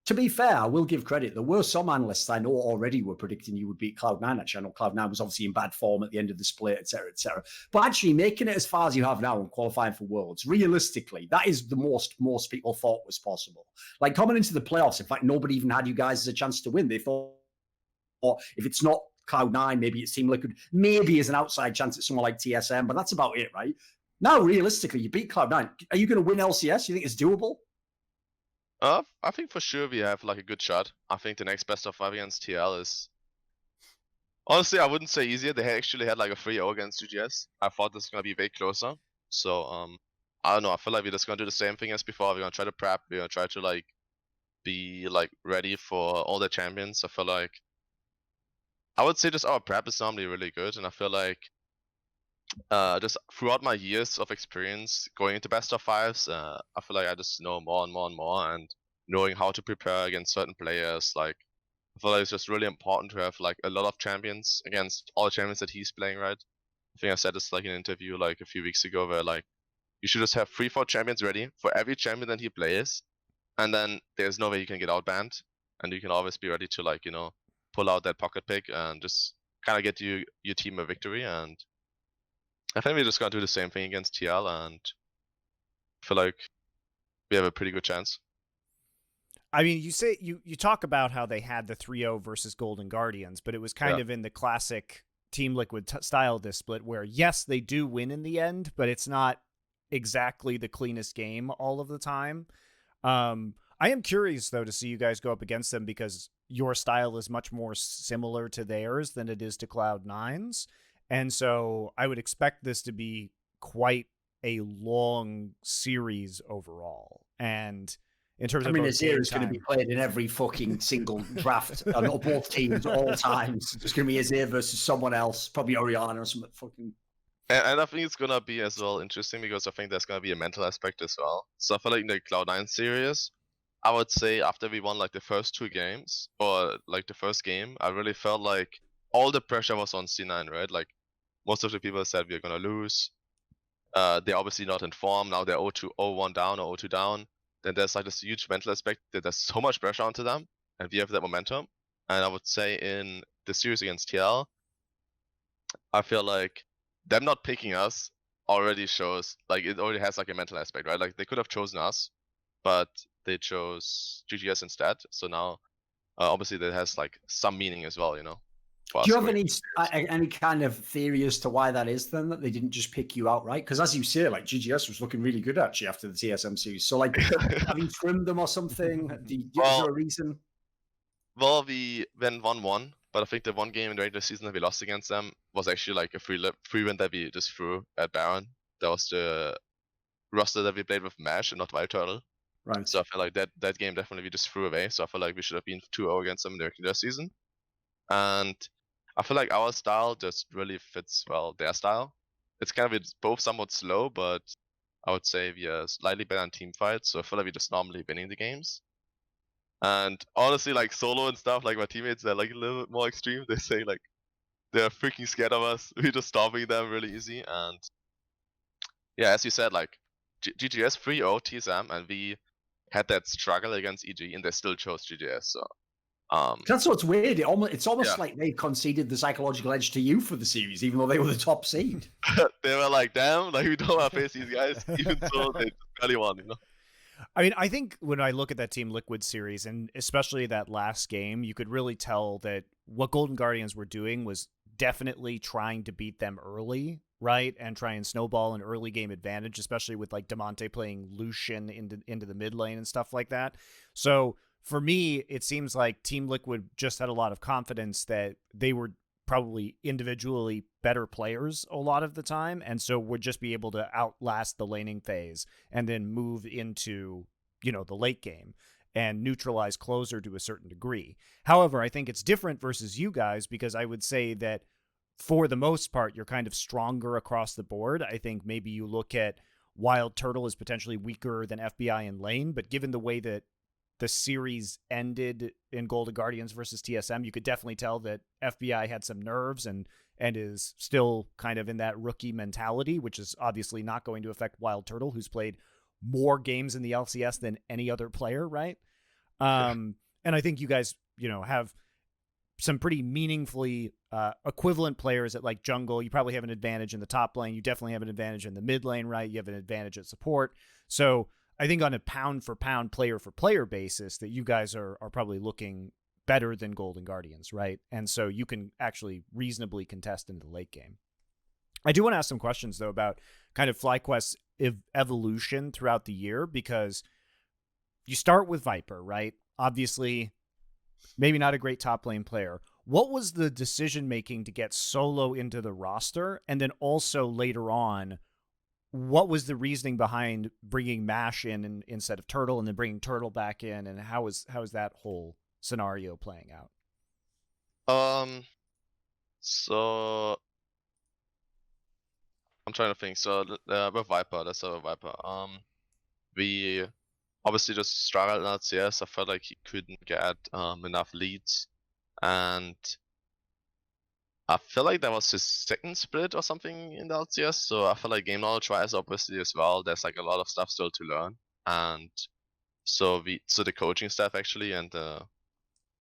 to be fair, I will give credit. There were some analysts I know already were predicting you would beat Cloud9. Actually, I know Cloud9 was obviously in bad form at the end of the split, etc., etc. But actually making it as far as you have now and qualifying for Worlds, realistically, that is the most people thought was possible. Like coming into the playoffs, in fact, nobody even had you guys as a chance to win. They thought, if it's not Cloud9, maybe it's Team Liquid, maybe as an outside chance at someone like TSM, but that's about it, right? Now, realistically, you beat Cloud9. Are you going to win LCS? You think it's doable? I think for sure we have like a good shot. I think the next best of 5 against TL is, honestly, I wouldn't say easier. They actually had like a 3-0 against GGS. I thought this was gonna be way closer. So I don't know. I feel like we're just gonna do the same thing as before. We're gonna try to prep. We're gonna try to like be like ready for all the champions. I feel like I would say just our prep is normally really good, and I feel like just throughout my years of experience going into best of 5s, I feel like I just know more and more and more, and knowing how to prepare against certain players. Like I feel like it's just really important to have like a lot of champions against all the champions that he's playing, right? I think I said this like in an interview like a few weeks ago, where like you should just have 3-4 champions ready for every champion that he plays, and then there's no way you can get outbanned, and you can always be ready to like, you know, pull out that pocket pick and just kind of get your team a victory. And I think we're just gonna do the same thing against TL, and I feel like we have a pretty good chance. I mean, you say you talk about how they had the 3-0 versus Golden Guardians, but it was kind of in the classic Team Liquid style of this split, where yes, they do win in the end, but it's not exactly the cleanest game all of the time. I am curious though to see you guys go up against them, because your style is much more similar to theirs than it is to Cloud9's. And so I would expect this to be quite a long series overall. And in terms of, Azir is going to be played in every fucking single draft on both teams all times. It's going to be Azir versus someone else, probably Orianna or something fucking. And I think it's gonna be as well interesting, because I think there's gonna be a mental aspect as well. So I feel like in the Cloud9 series, I would say after we won like the first 2 games, or like the first game, I really felt like all the pressure was on C9, right? Like most of the people said we're gonna lose. They're obviously not in form. Now they're 0-1 down or 0-2 down. Then there's like this huge mental aspect that there's so much pressure onto them, and we have that momentum. And I would say in the series against TL, I feel like them not picking us already shows, like it already has like a mental aspect, right? Like they could have chosen us, but they chose GGS instead. So now, obviously that has like some meaning as well, you know. Do you have any kind of theory as to why that is then, that they didn't just pick you outright? Because as you say, like GGS was looking really good actually after the TSM series. So like, have you trimmed them or something? Is there a reason? Well, we went 1-1, but I think the one game in the regular season that we lost against them was actually like a free win that we just threw at Baron. That was the roster that we played with Mash and not WildTurtle. Right. So I feel like that game definitely we just threw away. So I feel like we should have been 2-0 against them in the regular season. And I feel like our style just really fits well their style. It's kind of both somewhat slow, but I would say we are slightly better in team fights. So I feel like we're just normally winning the games. And honestly, like solo and stuff, like my teammates, they're like a little bit more extreme. They say like they're freaking scared of us. We're just stopping them really easy. And yeah, as you said, like GGS 3-0 TSM, and we had that struggle against EG, and they still chose GGS. So that's what's weird. It's almost like they conceded the psychological edge to you for the series, even though they were the top seed. They were like, damn, like we don't want to face these guys, even though they barely won, you know. I mean, I think when I look at that Team Liquid series, and especially that last game, you could really tell that what Golden Guardians were doing was definitely trying to beat them early, right? And try and snowball an early game advantage, especially with like Damonte playing Lucian into the mid lane and stuff like that. So for me, it seems like Team Liquid just had a lot of confidence that they were probably individually better players a lot of the time, and so would just be able to outlast the laning phase and then move into, the late game and neutralize closer to a certain degree. However, I think it's different versus you guys, because I would say that for the most part, you're kind of stronger across the board. I think maybe you look at WildTurtle as potentially weaker than FBI in lane, but given the way that the series ended in Golden Guardians versus TSM, you could definitely tell that FBI had some nerves and is still kind of in that rookie mentality, which is obviously not going to affect WildTurtle, who's played more games in the LCS than any other player, right? And I think you guys, have some pretty meaningfully equivalent players at like jungle. You probably have an advantage in the top lane. You definitely have an advantage in the mid lane, right? You have an advantage at support. So I think on a pound for pound, player for player basis, that you guys are probably looking better than Golden Guardians, right? And so you can actually reasonably contest into the late game. I do want to ask some questions though about kind of FlyQuest's evolution throughout the year, because you start with Viper, right? Obviously, maybe not a great top lane player. What was the decision making to get Solo into the roster? And then also later on, what was the reasoning behind bringing Mash in instead of Turtle, and then bringing Turtle back in? And how is that whole scenario playing out? So I'm trying to think. So with Viper, let's start with Viper. We obviously just struggled in LCS. I felt like he couldn't get enough leads, and I feel like that was his second split or something in the LCS. So I feel like game knowledge wise, obviously as well, there's like a lot of stuff still to learn. And so the coaching staff actually and the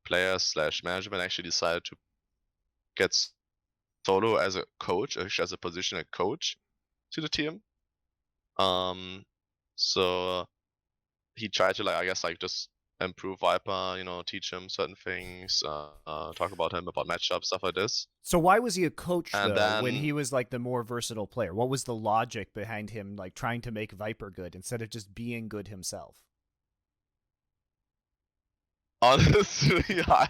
players / management actually decided to get Solo as a coach, actually as a position, a coach to the team. So he tried to just improve Viper, teach him certain things, talk about him, about matchups, stuff like this. So why was he a coach And though, then, when he was like the more versatile player? What was the logic behind him like trying to make Viper good instead of just being good himself? honestly, I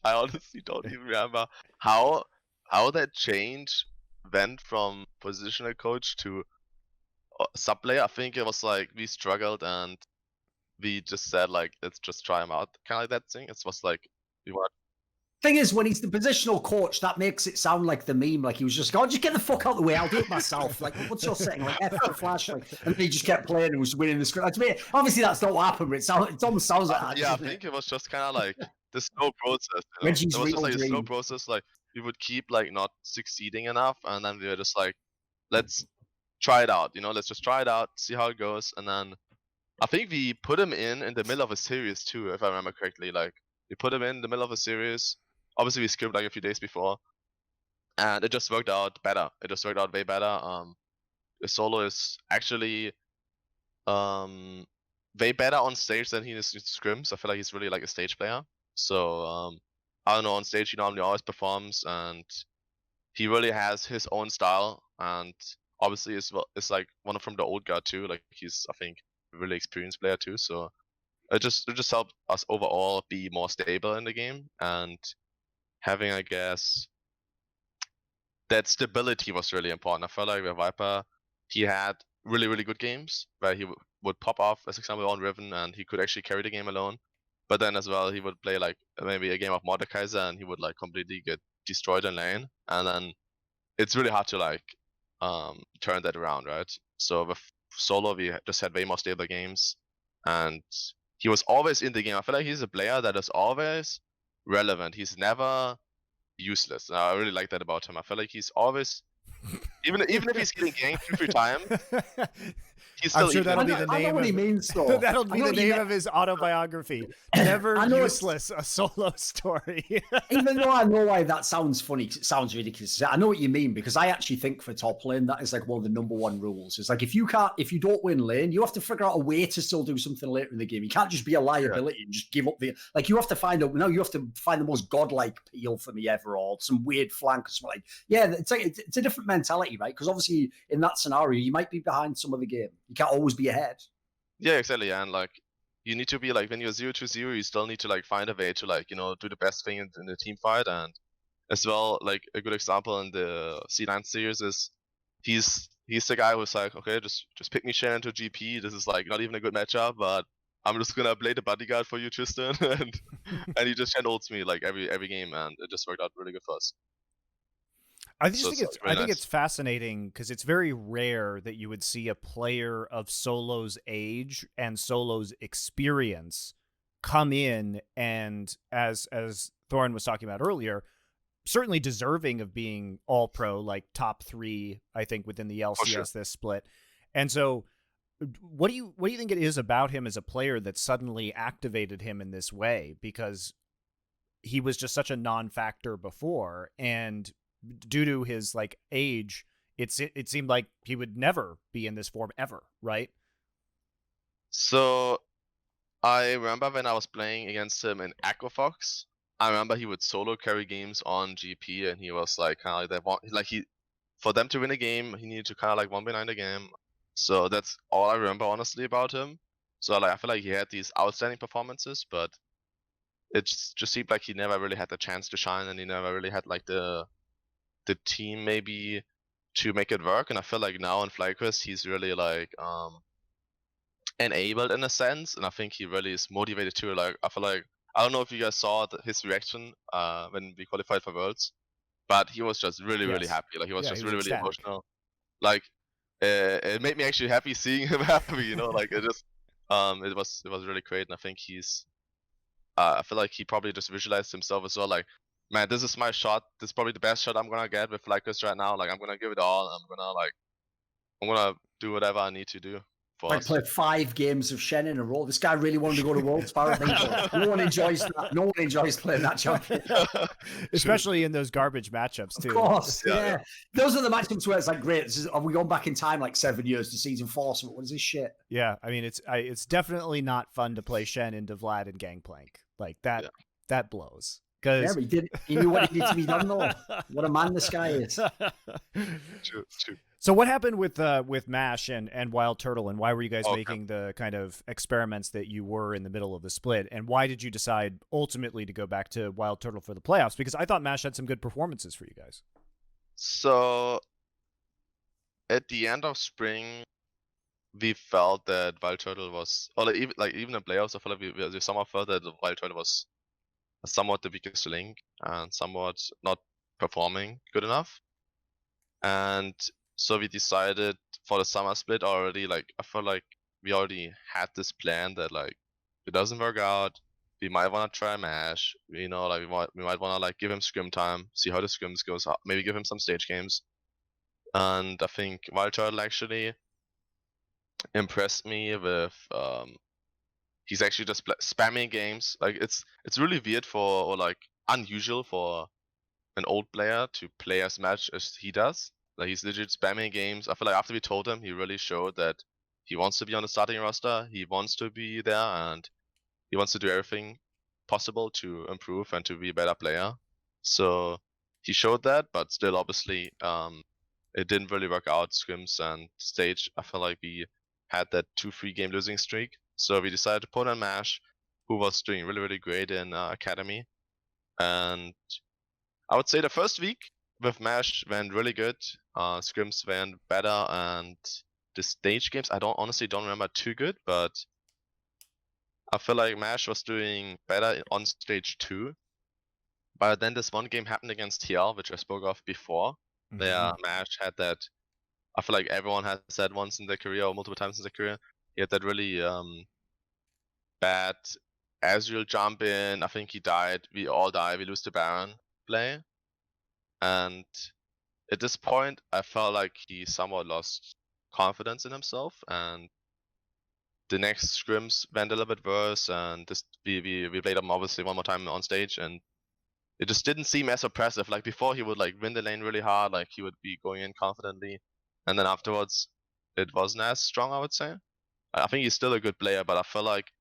honestly don't even remember how that change went from positional coach to sub player. I think it was like we struggled and we just said like, let's just try him out, kind of like that thing. It was like we want. Thing is, when he's the positional coach, that makes it sound like the meme. Like he was just going, just get the fuck out of the way. I'll do it myself. Like, what's your setting? Like, F the flash. Like, and he just kept playing and was winning the script. Like, to me, obviously, that's not what happened, but it almost sounds like that. Yeah, I think it was just kind of like the slow process. It was just like a slow process. Like we would keep like not succeeding enough, and then we were just like, let's try it out. Let's just try it out, see how it goes, and then I think we put him in the middle of a series too, if I remember correctly. Like we put him in the middle of a series. Obviously, we scripted like a few days before, and it just worked out better. It just worked out way better. The Solo is actually way better on stage than he is in scrims. I feel like he's really like a stage player. So I don't know, on stage he normally always performs, and he really has his own style. And obviously, it's like one from the old guard too. Like he's, I think, a really experienced player too. So it just helped us overall be more stable in the game, and having, I guess, that stability was really important. I felt like with Viper, he had really, really good games where he would pop off, as example, on Riven, and he could actually carry the game alone. But then as well, he would play like maybe a game of Mordekaiser, and he would like completely get destroyed in lane. And then it's really hard to like turn that around, right? So with Solo, we just had way more stable games, and he was always in the game. I feel like he's a player that is always relevant. He's never useless. And I really like that about him. I feel like he's always, even if he's getting ganked 2-3 times, he's still. I'm sure that'll be the name. I know what he means, though. That'll be the name of his autobiography. Never useless, a Solo story. Even though I know why that sounds funny, 'cause it sounds ridiculous. I know what you mean, because I actually think for top lane that is like one of the #1 rules. It's like if you don't win lane, you have to figure out a way to still do something later in the game. You can't just be a liability and just give up you have to find the most godlike peel for me ever, or some weird flank or something. Yeah, it's a different mentality, right? Because obviously in that scenario, you might be behind some of the game. You can't always be ahead. Yeah, exactly. And like you need to be like when you're 0-0, you still need to like find a way to like do the best thing in the team fight. And as well, like a good example in the C9 series is he's the guy who's like, okay, just pick me Shen into GP. This is like not even a good matchup, but I'm just gonna play the bodyguard for you, Tristan, and he just Shen ults me like every game, and it just worked out really good for us. I think it's fascinating because it's very rare that you would see a player of Solo's age and Solo's experience come in and, as Thorin was talking about earlier, certainly deserving of being all pro, like top 3, I think, within the LCS this split. And so what do you think it is about him as a player that suddenly activated him in this way? Because he was just such a non-factor before, and due to his like age, it seemed like he would never be in this form ever, right? So I remember when I was playing against him in Aquafox, I remember he would solo carry games on GP, and he was like kind of like for them to win a game, he needed to kind of like 1v9 the game. So that's all I remember honestly about him. So like I feel like he had these outstanding performances, but it just seemed like he never really had the chance to shine, and he never really had like the team maybe to make it work. And I feel like now in FlyQuest he's really like enabled in a sense, and I think he really is motivated too. Like I feel like, I don't know if you guys saw his reaction when we qualified for Worlds, but he was just really happy. Like he was just really emotional. Like it made me actually happy seeing him happy. Like it just it was really great. And I think he's I feel like he probably just visualized himself as well. Like, man, this is my shot. This is probably the best shot I'm gonna get with FlyQuest right now. Like I'm gonna give it all. I'm gonna do whatever I need to do. Like play 5 games of Shen in a row. This guy really wanted to go to Worlds. No one enjoys that. No one enjoys playing that champion. Especially in those garbage matchups too. Of course, yeah. Those are the matchups where it's like, great. Are we going back in time like 7 years to season 4? So what is this shit? Yeah, I mean it's definitely not fun to play Shen into Vlad and Gangplank like that. Yeah. That blows. Yeah, but he knew what needed to be done though. What a man this guy is. True. So what happened with MASH and WildTurtle, and why were you guys making the kind of experiments that you were in the middle of the split, and why did you decide ultimately to go back to WildTurtle for the playoffs? Because I thought MASH had some good performances for you guys. So at the end of spring, we felt that WildTurtle was, or even in playoffs, I feel like we somehow felt that WildTurtle was somewhat the weakest link and somewhat not performing good enough. And so we decided for the summer split already, like I feel like we already had this plan that like if it doesn't work out, we might want to try MASH. Like we might want to like give him scrim time, see how the scrims goes, maybe give him some stage games. And I think WildTurtle actually impressed me with he's actually just spamming games. Like it's really weird or like unusual for an old player to play as much as he does. Like he's legit spamming games. I feel like after we told him, he really showed that he wants to be on the starting roster. He wants to be there, and he wants to do everything possible to improve and to be a better player. So he showed that, but still, obviously, it didn't really work out. Scrims and stage, I feel like we had that 2-3 game losing streak. So we decided to put on MASH, who was doing really great in Academy. And I would say the first week with MASH went really good. Scrims went better, and the stage games I honestly don't remember too good, but I feel like MASH was doing better on stage 2. But then this one game happened against TL, which I spoke of before. There MASH had that, I feel like everyone has that once in their career or multiple times in their career. He had that really bad Azrael jump in. I think he died. We all die. We lose the Baron play. And at this point, I felt like he somewhat lost confidence in himself. And the next scrims went a little bit worse. And we played him obviously one more time on stage. And it just didn't seem as oppressive. Like before, he would like win the lane really hard. Like he would be going in confidently. And then afterwards, it wasn't as strong, I would say. I think he's still a good player, but I feel like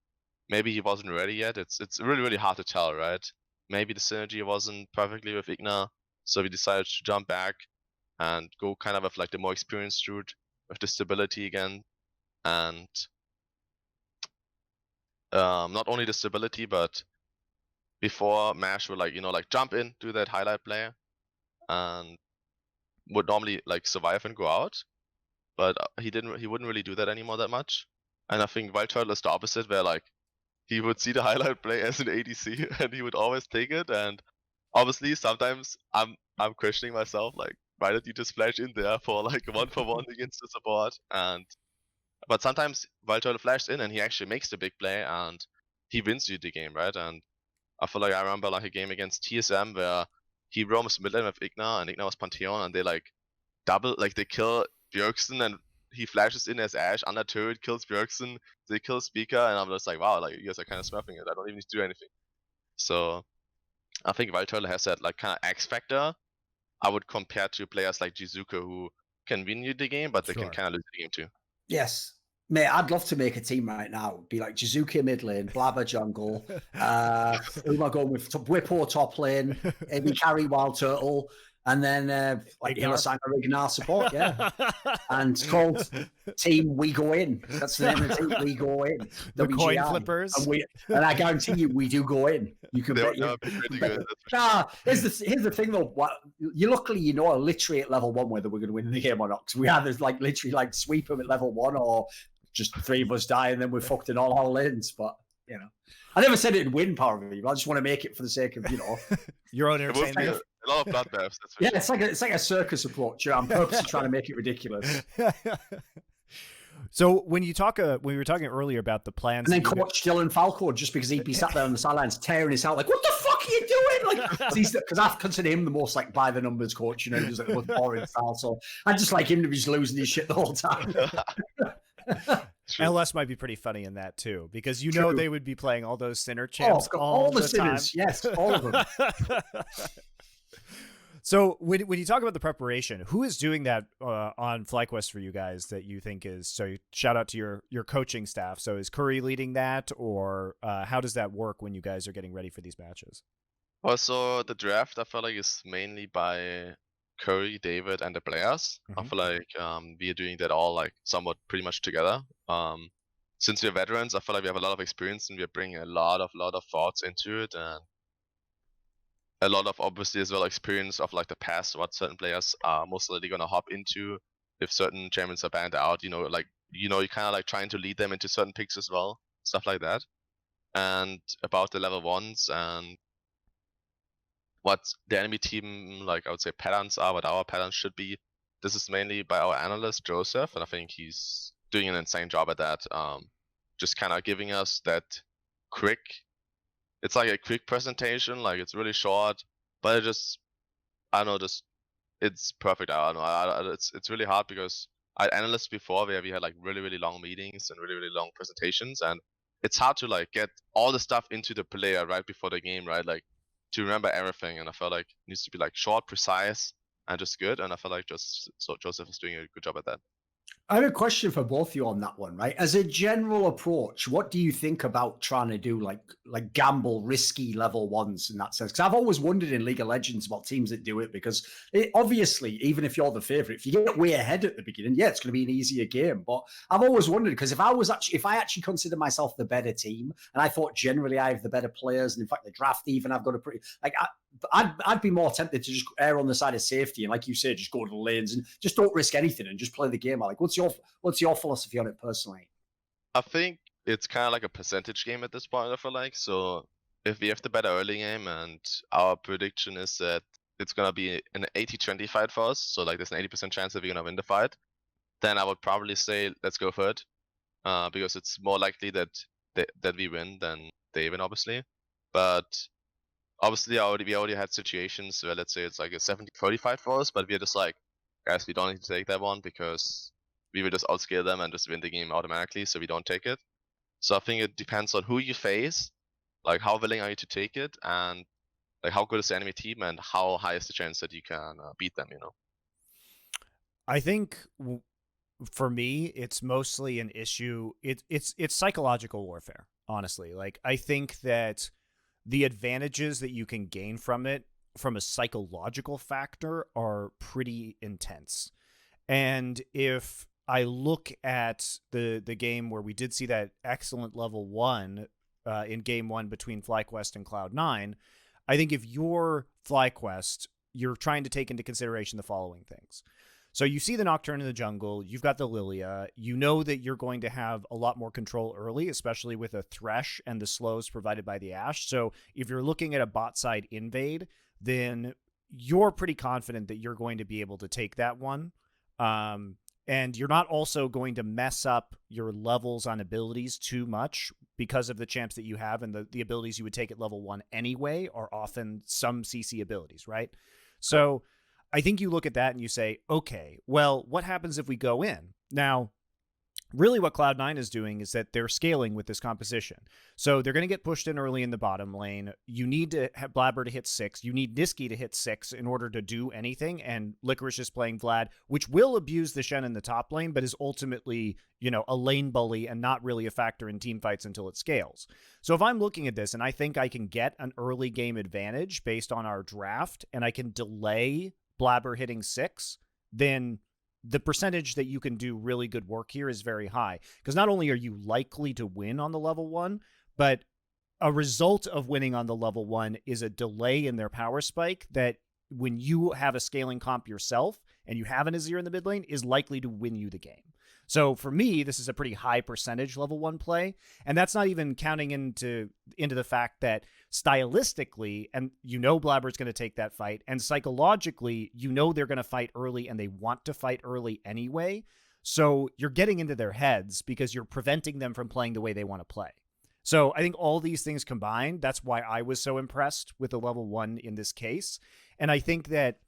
maybe he wasn't ready yet. It's really hard to tell, right? Maybe the synergy wasn't perfectly with Ignar, so we decided to jump back and go kind of with like the more experienced route with the stability again. And not only the stability, but before Mash would like jump in, do that highlight play, and would normally like survive and go out. But he wouldn't really do that anymore that much. And I think WildTurtle is the opposite, where like he would see the highlight play as an ADC and he would always take it. And obviously sometimes I'm questioning myself, like, why did you just flash in there for like 1-for-1 against the support? But sometimes WildTurtle flashed in and he actually makes the big play and he wins you the game, right? And I feel like I remember like a game against TSM where he roams mid lane with Ignar and Ignar was Pantheon and they like they kill Bjergsen and he flashes in as Ashe under turret, kills Bjergsen, they kill Speaker, and I'm just like, wow, like you guys are kind of smurfing it. I don't even need to do anything. So I think WildTurtle has that like kind of X factor. I would compare to players like Jizuka who can win you the game, but they can kind of lose the game too. Yes. Mate, I'd love to make a team right now. Be like Jizuka mid lane, Blabber jungle. Who am I going with? Whippo top lane, maybe carry WildTurtle, and then like Ignar Ignar support, yeah. And it's called Team We Go In. That's the name of the team. We Go In. The WGI. coin flippers. And I guarantee you, we do go in. You can bet. Here's the thing though. Luckily, you know, literally at level 1 whether we're going to win the game or not. Because we either like literally like sweep them at level 1 or just 3 of us die and then we're fucked in all our lanes. But you know, I never said it'd win PowerofEvil. I just want to make it for the sake of, you know, your own entertainment. A lot of bloodbaths. Yeah, sure. It's like a circus approach. I'm purposely trying to make it ridiculous. So when we were talking earlier about the plans, and then coach Dylan Falco, just because he'd be sat there on the sidelines tearing his out, like, what the fuck are you doing? Like, because I consider him the most like by the numbers coach, you know, he's like the most boring style. So I just like him to be just losing his shit the whole time. LS might be pretty funny in that too, because you know they would be playing all those Sinner champs all the sinners, time. Yes, all of them. So when you talk about the preparation, who is doing that on FlyQuest for you guys that you think is, so shout out to your coaching staff. So is Curry leading that, or how does that work when you guys are getting ready for these matches? Also, the draft I feel like is mainly by Curry, David, and the players. Mm-hmm. I feel like we are doing that all like somewhat pretty much together. Since we're veterans, I feel like we have a lot of experience and we're bringing a lot of thoughts into it, and a lot of obviously as well experience of like the past, what certain players are most likely gonna hop into if certain champions are banned out. You know, you're kind of like trying to lead them into certain picks as well, stuff like that. And about the level 1s and what the enemy team, like I would say patterns are, what our patterns should be. This is mainly by our analyst Joseph, and I think he's doing an insane job at that. Just kind of giving us that quick. It's like a quick presentation, like it's really short, but it's perfect. I don't know. It's really hard because I had analysts before where we had like really long meetings and really long presentations, and it's hard to like get all the stuff into the player right before the game, right? Like to remember everything, and I felt like it needs to be like short, precise, and just good. And I felt like Joseph is doing a good job at that. I have a question for both of you on that one, right? As a general approach, what do you think about trying to do like gamble risky level 1s in that sense? Because I've always wondered in League of Legends about teams that do it, because obviously, even if you're the favorite, if you get way ahead at the beginning, yeah, it's going to be an easier game. But I've always wondered, because if I actually consider myself the better team, and I thought generally I have the better players, and in fact the draft even I've got a pretty I'd be more tempted to just err on the side of safety and, like you said, just go to the lanes and just don't risk anything and just play the game. Like, what's your philosophy on it personally? I think it's kind of like a percentage game at this point, I feel like. So if we have the better early game, and our prediction is that it's going to be an 80-20 fight for us, so like there's an 80% chance that we're going to win the fight, then I would probably say let's go for it, because it's more likely that we win than they win, obviously. But obviously we already had situations where, let's say it's like a 70-30 fight for us, but we're just like, guys, we don't need to take that one because we will just outscale them and just win the game automatically, so we don't take it. So I think it depends on who you face, like how willing are you to take it, and like how good is the enemy team, and how high is the chance that you can beat them, you know? I think for me, it's mostly an issue. It's psychological warfare, honestly. Like, I think that the advantages that you can gain from it, from a psychological factor, are pretty intense. And if I look at the game where we did see that excellent level 1, in game one between FlyQuest and Cloud9, I think if you're FlyQuest, you're trying to take into consideration the following things. So you see the Nocturne in the jungle, you've got the Lilia, you know that you're going to have a lot more control early, especially with a Thresh and the slows provided by the Ashe. So if you're looking at a bot side invade, then you're pretty confident that you're going to be able to take that one. And you're not also going to mess up your levels on abilities too much because of the champs that you have, and the abilities you would take at level 1 anyway are often some CC abilities, right? So I think you look at that and you say, okay, well, what happens if we go in? Now, really what Cloud9 is doing is that they're scaling with this composition. So they're going to get pushed in early in the bottom lane. You need to have Blabber to hit 6. You need Nisqy to hit 6 in order to do anything. And Licorice is playing Vlad, which will abuse the Shen in the top lane, but is ultimately, you know, a lane bully and not really a factor in team fights until it scales. So if I'm looking at this and I think I can get an early game advantage based on our draft and I can delay Blabber hitting 6, then the percentage that you can do really good work here is very high. Because not only are you likely to win on the level 1, but a result of winning on the level 1 is a delay in their power spike that when you have a scaling comp yourself and you have an Azir in the mid lane is likely to win you the game. So for me, this is a pretty high percentage level 1 play. And that's not even counting into the fact that stylistically, and you know Blabber's going to take that fight, and psychologically, you know they're going to fight early and they want to fight early anyway. So you're getting into their heads because you're preventing them from playing the way they want to play. So I think all these things combined, that's why I was so impressed with the level 1 in this case. And I think that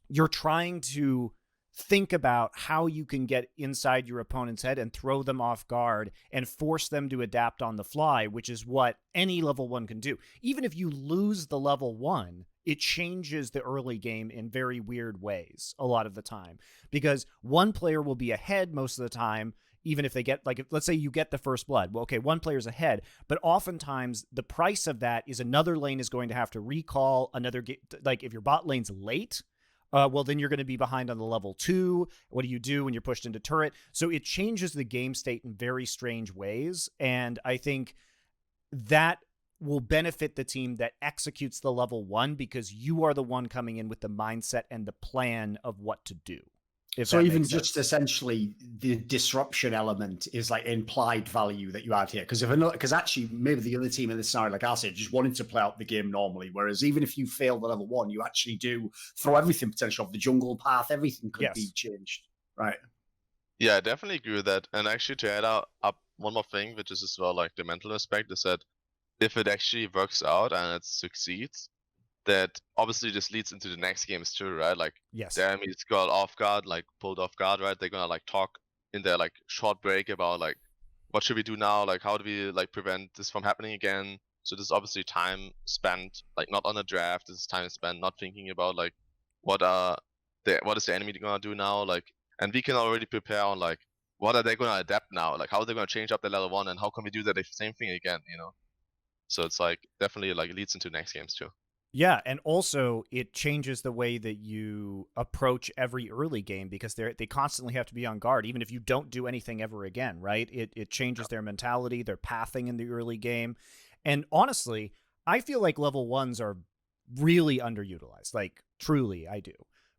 you're trying to think about how you can get inside your opponent's head and throw them off guard and force them to adapt on the fly, which is what any level 1 can do. Even if you lose the level 1, it changes the early game in very weird ways a lot of the time, because one player will be ahead most of the time, even if they get, like, let's say you get the first blood. Well, okay, one player's ahead, but oftentimes the price of that is another lane is going to have to recall another, like if your bot lane's late, well, then you're going to be behind on the level 2. What do you do when you're pushed into turret? So it changes the game state in very strange ways. And I think that will benefit the team that executes the level 1 because you are the one coming in with the mindset and the plan of what to do. So even just essentially the disruption element is like implied value that you add here. Because actually maybe the other team in this scenario, like I said, just wanted to play out the game normally. Whereas even if you fail the level 1, you actually do throw everything potentially off the jungle path. Everything could be changed. Right. Yeah, I definitely agree with that. And actually to add up one more thing, which is as well like the mental aspect, is that if it actually works out and it succeeds, that obviously just leads into the next games too, right? Like, yes, the enemies got off guard, like pulled off guard, right? They're gonna like talk in their like short break about like, what should we do now? Like, how do we like prevent this from happening again? So this is obviously time spent like not on a draft. This is time spent not thinking about like what is the enemy gonna do now? Like, and we can already prepare on like what are they gonna adapt now? Like, how are they gonna change up their level 1, and how can we do that same thing again? You know. So it's like definitely like it leads into next games too. Yeah, and also it changes the way that you approach every early game because they constantly have to be on guard, even if you don't do anything ever again, right? It changes their mentality, their pathing in the early game. And honestly, I feel like level 1s are really underutilized. Like, truly, I do.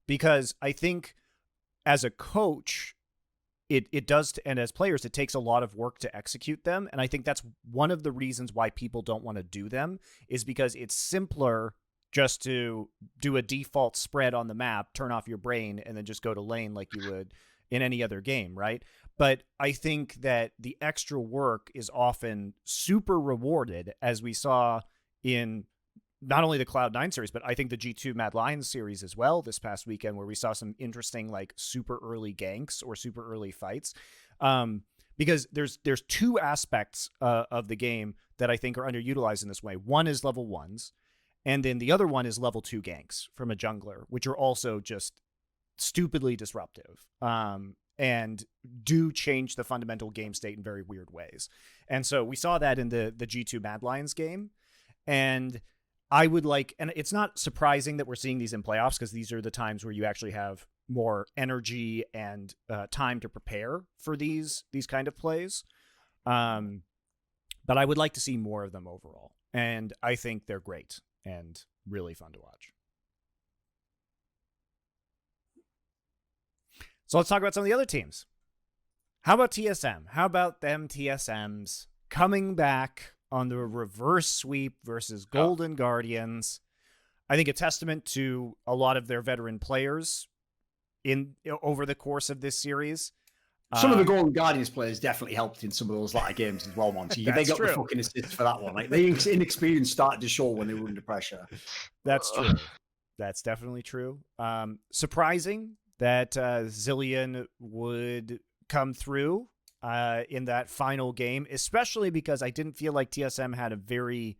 Because I think as a coach, it does, and as players, it takes a lot of work to execute them. And I think that's one of the reasons why people don't want to do them, is because it's simpler just to do a default spread on the map, turn off your brain, and then just go to lane like you would in any other game, right? But I think that the extra work is often super rewarded, as we saw in not only the Cloud9 series, but I think the G2 Mad Lions series as well this past weekend, where we saw some interesting like super early ganks or super early fights. Because there's two aspects of the game that I think are underutilized in this way. One is level 1s, and then the other one is level 2 ganks from a jungler, which are also just stupidly disruptive and do change the fundamental game state in very weird ways. And so we saw that in the G2 Mad Lions game. And I would like, and it's not surprising that we're seeing these in playoffs, because these are the times where you actually have more energy and time to prepare for these kind of plays. But I would like to see more of them overall. And I think they're great and really fun to watch. So let's talk about some of the other teams. How about TSM? How about them TSMs coming back on the reverse sweep versus Golden Guardians? I think a testament to a lot of their veteran players over the course of this series. Some of the Golden Guardians players definitely helped in some of those latter games as well, Monty. They got the fucking assist for that one. Like, the inexperience started to show when they were under pressure. That's true. That's definitely true. Surprising that Zilean would come through in that final game, especially because I didn't feel like TSM had a very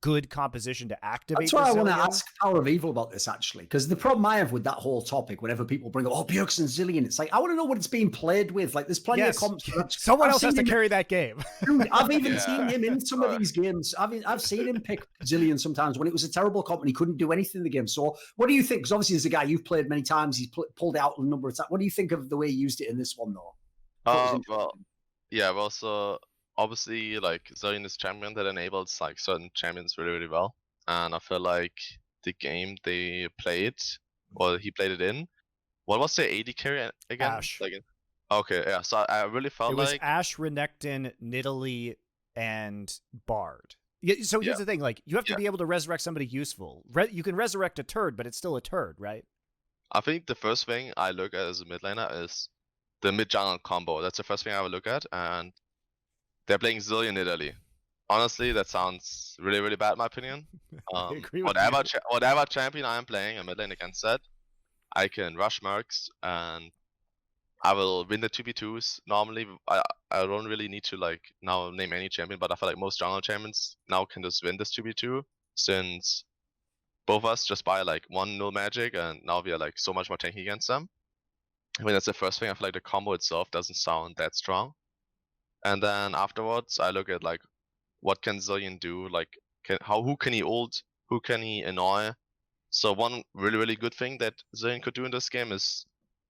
good composition to activate. That's why I want to ask PowerofEvil about this, actually, because the problem I have with that whole topic, whenever people bring up, Bjergsen Zilean, it's like, I want to know what it's being played with. Like, there's plenty of comps. Someone else has to carry that game. Dude, I've even seen him in some of these games. I've seen him pick Zilean sometimes when it was a terrible comp and he couldn't do anything in the game. So what do you think? Because obviously there's a guy you've played many times. He's pulled out a number of times. What do you think of the way he used it in this one, though? So obviously, like, Zilean is champion that enables like certain champions really, really well. And I feel like the game they played, or he played it in, what was the AD carry again? Ashe. Okay, yeah. So I really felt like it was Ashe, Renekton, Nidalee, and Bard. So here's the thing: like, you have to be able to resurrect somebody useful. You can resurrect a turd, but it's still a turd, right? I think the first thing I look at as a mid laner is the mid jungle combo. That's the first thing I would look at, and they're playing Zilean Nidalee. Honestly, that sounds really, really bad in my opinion. I agree with whatever champion I am playing, a mid lane against that, I can rush mercs and I will win the 2v2s. Normally, I don't really need to like now name any champion, but I feel like most jungle champions now can just win this 2v2 since both of us just buy like 1-0 magic and now we are like so much more tanky against them. I mean, that's the first thing. I feel like the combo itself doesn't sound that strong. And then afterwards, I look at like, what can Zilean do? Like, who can he ult? Who can he annoy? So one really, really good thing that Zilean could do in this game is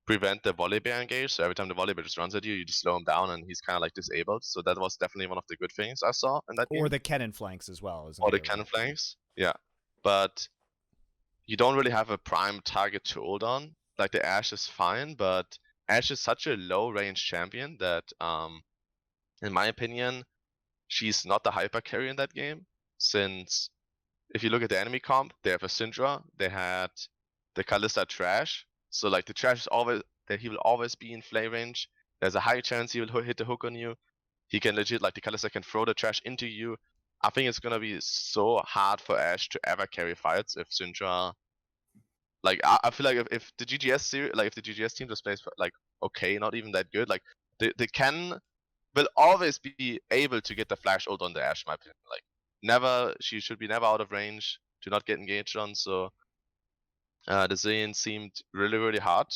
prevent the volley bear engage. So every time the volley bear just runs at you, you just slow him down and he's kind of like disabled. So that was definitely one of the good things I saw in that game. Or the cannon flanks as well. Or the cannon flanks, yeah. But you don't really have a prime target to ult on. Like, the Ashe is fine, but Ashe is such a low range champion that in my opinion, she's not the hyper carry in that game, since if you look at the enemy comp, they have a Syndra, they had the Kalista Trash, so like the Trash is always, that he will always be in flay range, there's a high chance he will hit the hook on you, he can legit, like the Kalista can throw the Trash into you. I think it's gonna be so hard for Ashe to ever carry fights if Syndra, like, I feel like if the GGS series, like if the GGS team just plays like okay, not even that good, like they can will always be able to get the flash ult on the Ashe, in my opinion. Like, she should be never out of range to not get engaged on. So the Zilean seemed really, really hard.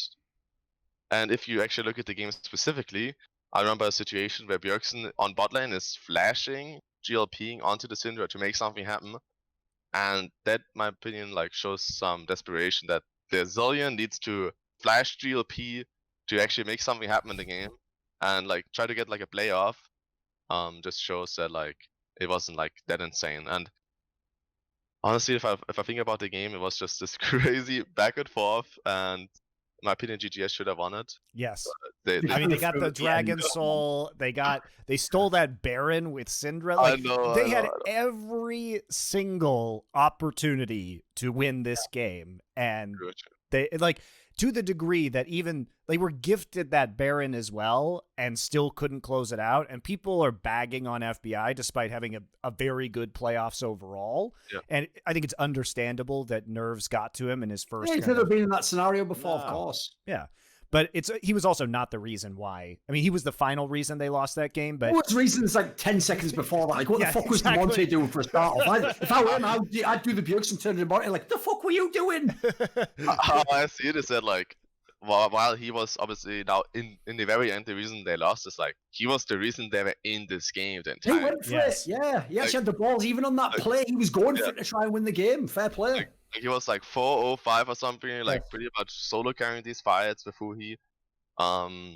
And if you actually look at the game specifically, I remember a situation where Bjergsen on bot lane is flashing, GLPing onto the Syndra to make something happen. And that, in my opinion, like shows some desperation that the Zilean needs to flash GLP to actually make something happen in the game. And like try to get like a play off, just shows that like it wasn't like that insane. And honestly, if I think about the game, it was just this crazy back and forth. And in my opinion, GGS should have won it. Yes, they got the Dragon Soul. They stole that Baron with Syndra. Like, they had every single opportunity to win this game, and they like, to the degree that even they were gifted that Baron as well and still couldn't close it out. And people are bagging on FBI despite having a very good playoffs overall. Yeah. And I think it's understandable that nerves got to him in his first. Yeah, he's never been in that scenario before, of course. Yeah. But he was also not the reason why. I mean, he was the final reason they lost that game. But what reasons like 10 seconds before that? Like, what the fuck was Monte doing for a start off? If I were him, I'd do the Bjergsen turn to Monte. Like, the fuck were you doing? How I see it is that, like, while he was obviously now in the very end, the reason they lost is like he was the reason they were in this game the entire time. He went for it. Yeah, he actually had the balls. Even on that play, he was going for it to try and win the game. Fair play. Like he was like 4-0-5 or something, like pretty much solo carrying these fights with who he. I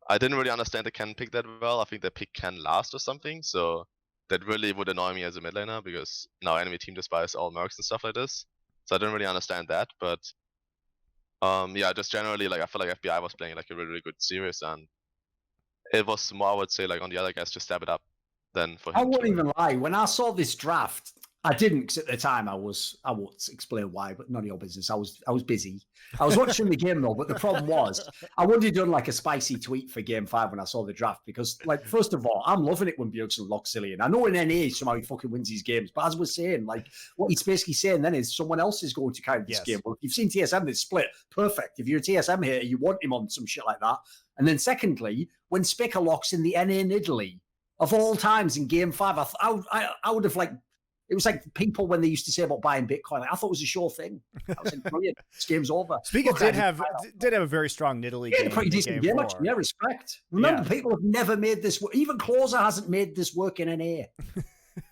I didn't really understand the Ken pick that well. I think the pick Ken last or something, so that really would annoy me as a mid laner, because now enemy team just buys all mercs and stuff like this. So I didn't really understand that, but yeah, just generally, like, I feel like FBI was playing like a really, really good series, and it was more, I would say, like on the other guys to step it up than for him. I won't even lie. When I saw this draft, I didn't, because at the time I won't explain why, but none of your business. I was busy. I was watching the game though, but the problem was I would have done like a spicy tweet for Game 5 when I saw the draft, because, like, first of all, I'm loving it when Bjergsen locks Cillian. I know in NA somehow he fucking wins these games, but as we're saying, like, what he's basically saying then is someone else is going to carry this game. Well, if you've seen TSM, this split, perfect. If you're a TSM here, you want him on some shit like that. And then secondly, when Spicker locks in the NA in Italy, of all times in Game 5, I would have, like, it was like people when they used to say about buying Bitcoin. Like, I thought it was a sure thing. I was like, brilliant. This game's over. Spica did have a very strong Nidalee game. Yeah, pretty decent game, actually. Yeah, respect. Remember, people have never made this work. Even Closer hasn't made this work in NA.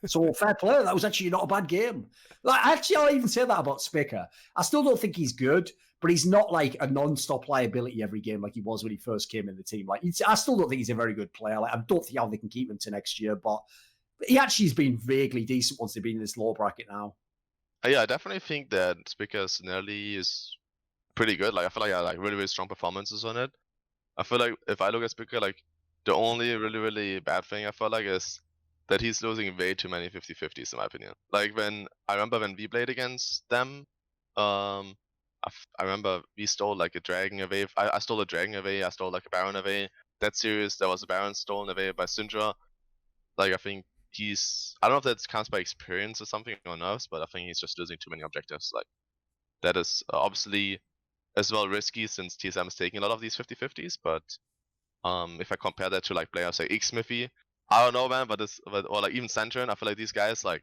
So fair play. That was actually not a bad game. Like, actually, I'll even say that about Spicker. I still don't think he's good, but he's not like a non-stop liability every game like he was when he first came in the team. Like, I still don't think he's a very good player. Like, I don't think how they can keep him to next year, but he actually has been vaguely decent once they've been in this low bracket now. Yeah, I definitely think that Spica's Nidalee is pretty good. Like, I feel like I like really, really strong performances on it. I feel like if I look at Spica, like, the only really, really bad thing I feel like is that he's losing way too many 50-50s in my opinion. Like, I remember when we played against them, I remember we stole like a dragon away. I stole a dragon away. I stole like a baron away. That series, there was a baron stolen away by Syndra. Like, I think I don't know if that counts by experience or something or nerves, but I think he's just losing too many objectives. Like, that is obviously as well risky since TSM is taking a lot of these 50-50s, but if I compare that to like players like Xmithy, I don't know, man, or like even Centurion, I feel like these guys, like,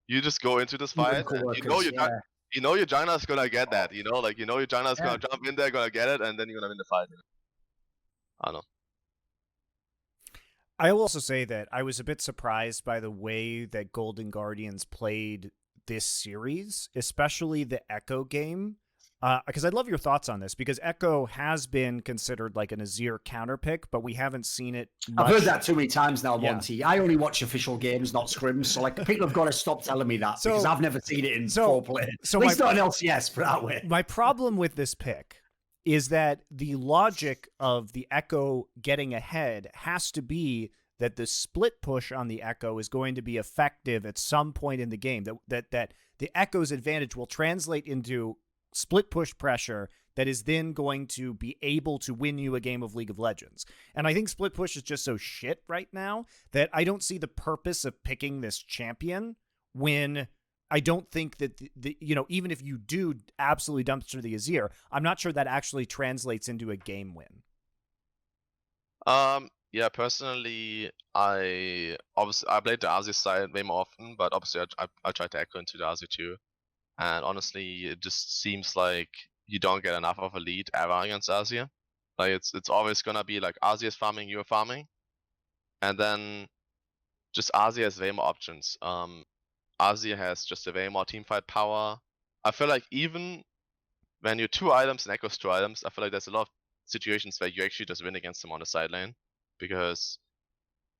you just go into this fight, and you know your jungler's gonna get that, like, your jungler's gonna jump in there, gonna get it, and then you're gonna win the fight. I don't know. I will also say that I was a bit surprised by the way that Golden Guardians played this series, especially the Echo game. Because I'd love your thoughts on this, because Echo has been considered like an Azir counterpick, but we haven't seen it much. I've heard that too many times now, Monty. Yeah. I only watch official games, not scrims. So, like, people have got to stop telling me that, because I've never seen it in full play. So at least not an LCS, put that way. My problem with this pick is that the logic of the Echo getting ahead has to be that the split push on the Echo is going to be effective at some point in the game, that the Echo's advantage will translate into split push pressure that is then going to be able to win you a game of League of Legends. And I think split push is just so shit right now that I don't see the purpose of picking this champion when I don't think that, even if you do absolutely dumpster the Azir, I'm not sure that actually translates into a game win. Yeah, personally, I played the Azir side way more often, but obviously I tried to echo into the Azir too. And honestly, it just seems like you don't get enough of a lead ever against Azir. Like, it's always gonna be like Azir's farming, you're farming, and then just Azir has way more options. Azir has just a way more teamfight power. I feel like even when you're 2 items and Echo's 2 items, I feel like there's a lot of situations where you actually just win against him on the side lane, because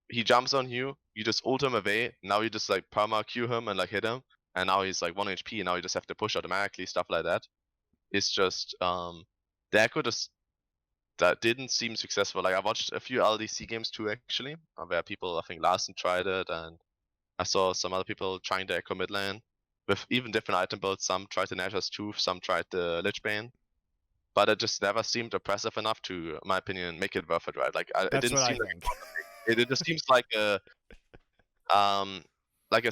he jumps on you, you just ult him away, now you just like perma Q him and like hit him, and now he's like 1 HP, and now you just have to push automatically, stuff like that. It's just, the Echo that didn't seem successful. Like, I watched a few LDC games too, actually, where people, I think Larsen tried it, and I saw some other people trying the Echo mid lane with even different item builds. Some tried the Nashor's Tooth, some tried the Lich Bane, but it just never seemed oppressive enough to, in my opinion, make it worth it, right? Like, it didn't seem like it just seems like a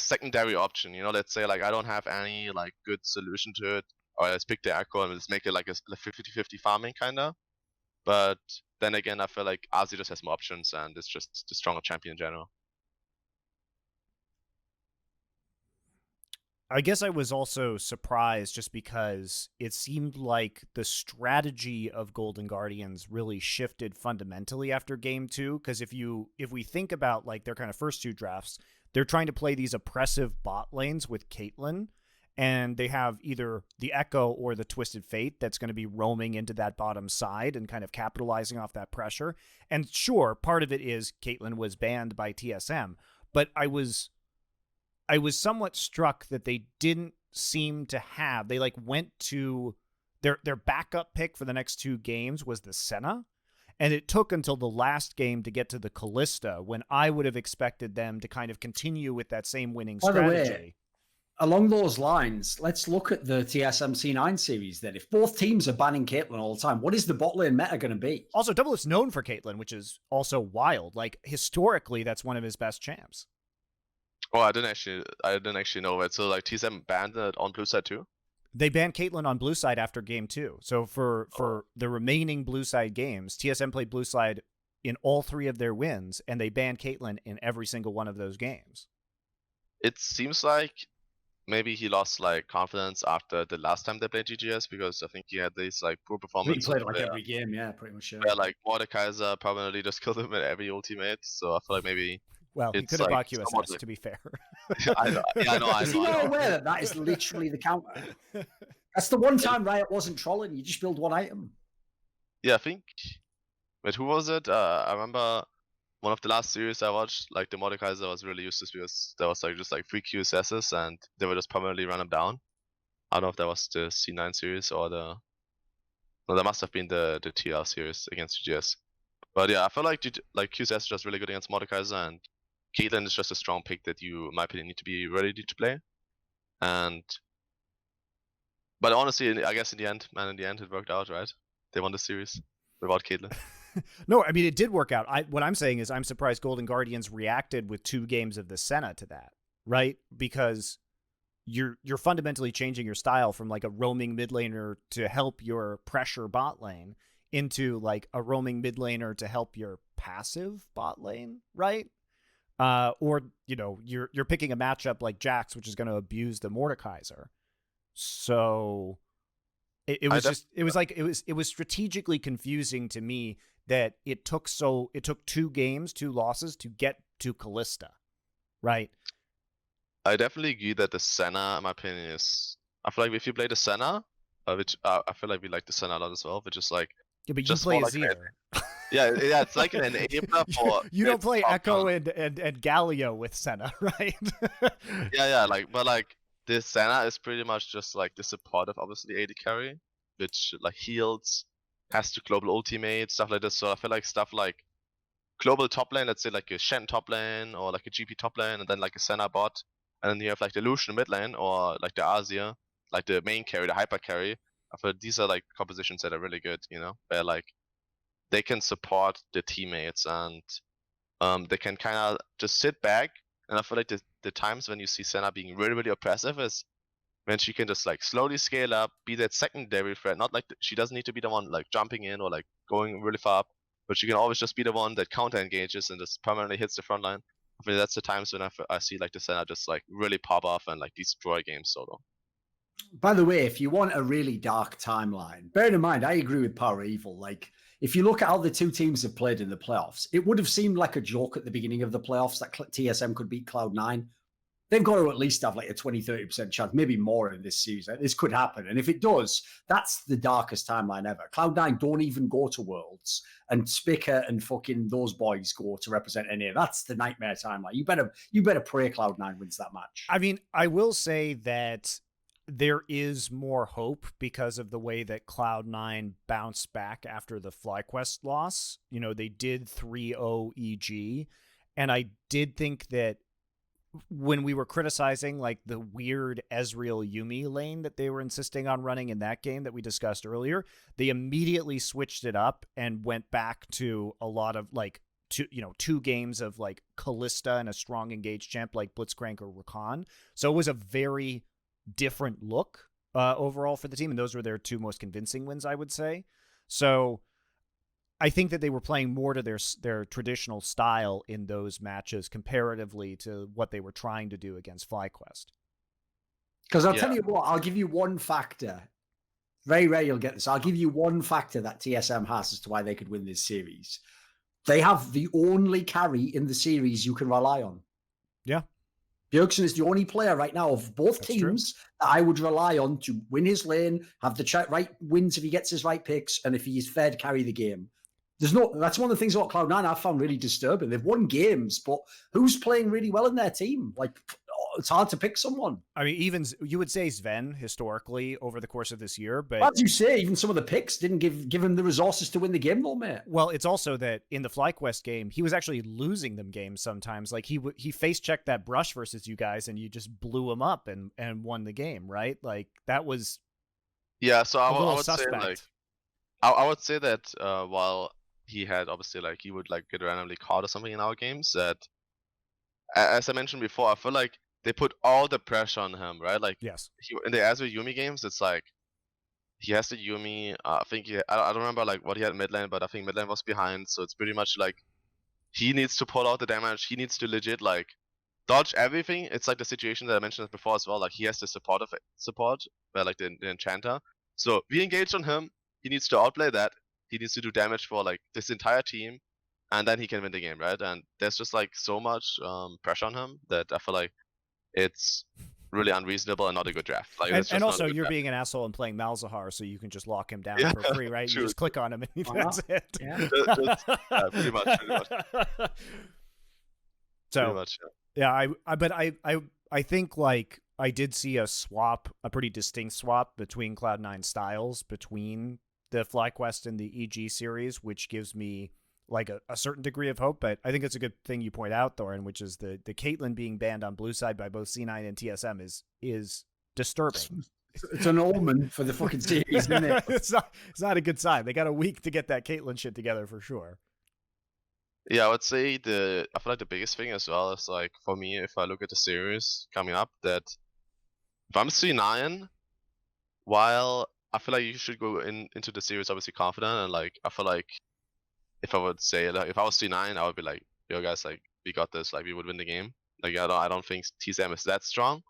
secondary option, let's say, like, I don't have any like good solution to it, or let's pick the Echo and let's make it like a 50-50 farming kinda. But then again, I feel like Azir just has more options, and it's just the stronger champion in general. I guess I was also surprised just because it seemed like the strategy of Golden Guardians really shifted fundamentally after game 2. Because if we think about like their kind of first 2 drafts, they're trying to play these oppressive bot lanes with Caitlyn, and they have either the Echo or the Twisted Fate that's going to be roaming into that bottom side and kind of capitalizing off that pressure. And sure, part of it is Caitlyn was banned by TSM, but I was somewhat struck that they didn't seem to have, they like went to their backup pick for the next 2 games was the Senna. And it took until the last game to get to the Callista, when I would have expected them to kind of continue with that same winning strategy. By the way, along those lines, let's look at the TSM C9 series then. If both teams are banning Caitlyn all the time, what is the bot lane meta going to be? Also, Double's known for Caitlyn, which is also wild. Like, historically, that's one of his best champs. Oh, I didn't actually know that. So like TSM banned it on blue side too? They banned Caitlyn on blue side after game 2. So for the remaining blue side games, TSM played blue side in all 3 of their wins, and they banned Caitlyn in every single one of those games. It seems like maybe he lost like confidence after the last time they played GGS, because I think he had these like poor He performances. played like every game, yeah, pretty much. Yeah. Where like MonteCristo permanently just killed him in every ultimate. So I feel like maybe. Well, he could have like bought QSS, somewhat... to be fair. I know. Is he not aware that that is literally the counter? That's the one time Riot wasn't trolling. You just build one item. Yeah, I think. Wait, who was it? I remember one of the last series I watched, like the MonteCristo was really useless because there was like just like 3 QSSs and they were just permanently run him down. I don't know if that was the C9 series or the. No, that must have been the TR series against GGS. But yeah, I feel like QSS is just really good against MonteCristo, and Caitlyn is just a strong pick that you, in my opinion, need to be ready to play. But honestly, I guess in the end, it worked out, right? They won the series without Caedrel. No, I mean, it did work out. What I'm saying is I'm surprised Golden Guardians reacted with 2 games of the Senna to that, right? Because you're fundamentally changing your style from like a roaming mid laner to help your pressure bot lane into like a roaming mid laner to help your passive bot lane, right? Or, you know, you're picking a matchup like Jax, which is going to abuse the Mordekaiser. So it was strategically confusing to me that it took 2 games, 2 losses to get to Callista, right? I definitely agree that the Senna, in my opinion, is. I feel like if you play the Senna, which I feel like we like the Senna a lot as well, which is like. Yeah, but you play like Azir. Yeah, it's like an enabler for. You don't play Echo and Galio with Senna, right? Yeah, but this Senna is pretty much just like the supportive, obviously, AD carry, which like heals, has to global ultimate, stuff like this. So I feel like stuff like global top lane, let's say like a Shen top lane or like a GP top lane, and then like a Senna bot, and then you have like the Lucian mid lane or like the Azir, like the main carry, the hyper carry. I feel these are like compositions that are really good, you know, where like they can support the teammates and they can kind of just sit back. And I feel like the times when you see Senna being really, really oppressive is when she can just like slowly scale up, be that secondary threat. Not like she doesn't need to be the one like jumping in or like going really far up, but she can always just be the one that counter engages and just permanently hits the front line. I feel that's the times when I see like the Senna just like really pop off and like destroy games solo. By the way, if you want a really dark timeline, bear in mind, I agree with PowerofEvil. Like, if you look at how the 2 teams have played in the playoffs, it would have seemed like a joke at the beginning of the playoffs that TSM could beat Cloud9. They've got to at least have like a 20-30% chance, maybe more in this series. This could happen. And if it does, that's the darkest timeline ever. Cloud9 don't even go to Worlds, and Spicker and fucking those boys go to represent NA. That's the nightmare timeline. You better pray Cloud9 wins that match. I mean, I will say that there is more hope because of the way that Cloud9 bounced back after the FlyQuest loss. You know, they did 3-0 EG, and I did think that when we were criticizing like the weird Ezreal Yuumi lane that they were insisting on running in that game that we discussed earlier, they immediately switched it up and went back to a lot of like 2 games of like Callista and a strong engaged champ like Blitzcrank or Rakan. So it was a very different look overall for the team, and those were their 2 most convincing wins, I would say. So I think that they were playing more to their traditional style in those matches comparatively to what they were trying to do against FlyQuest. Because I'll tell you what, I'll give you one factor. Very rare you'll get this. I'll give you one factor that TSM has as to why they could win this series. They have the only carry in the series you can rely on. Yeah. Bjergsen is the only player right now of both That's teams that I would rely on to win his lane, have the right wins if he gets his right picks, and if he is fair to carry the game. That's one of the things about Cloud9 I found really disturbing. They've won games, but who's playing really well in their team? Like, it's hard to pick someone. I mean, even you would say Sven historically over the course of this year, but as you say, even some of the picks didn't give him the resources to win the game, though, mate. Well, it's also that in the FlyQuest game, he was actually losing them games sometimes. Like he face checked that brush versus you guys, and you just blew him up and won the game, right? Like that was So I would suspect. say like I would say that while he had obviously like he would like get randomly caught or something in our games, that as I mentioned before, I feel like they put all the pressure on him, right? Like, yes, in the Azure Yuumi games, it's like he has the Yuumi. I think I don't remember like what he had mid lane, but I think mid lane was behind, so it's pretty much like he needs to pull out the damage. He needs to legit like dodge everything. It's like the situation that I mentioned before as well. Like he has the support, where like the enchanter. So we engaged on him. He needs to outplay that. He needs to do damage for like this entire team, and then he can win the game, right? And there's just like so much pressure on him that I feel like it's really unreasonable and not a good draft. Like, and also you're being an asshole and playing Malzahar, so you can just lock him down for free, right? True. You just click on him and that's it. Yeah. Pretty much. So pretty much, but I think like I did see a pretty distinct swap between Cloud9 styles between the FlyQuest and the EG series, which gives me like a certain degree of hope. But I think it's a good thing you point out, Thorin, which is the Caitlyn being banned on blue side by both C9 and TSM is disturbing. It's an omen for the fucking series, isn't it? It's not a good sign. They got a week to get that Caitlyn shit together for sure. Yeah, I would say I feel like the biggest thing as well is like for me, if I look at the series coming up, that if I'm C9, while I feel like you should go into the series obviously confident, and like I feel like if I would say like if I was C9, I would be like, yo guys, like we got this, like we would win the game. Like I don't think TSM is that strong.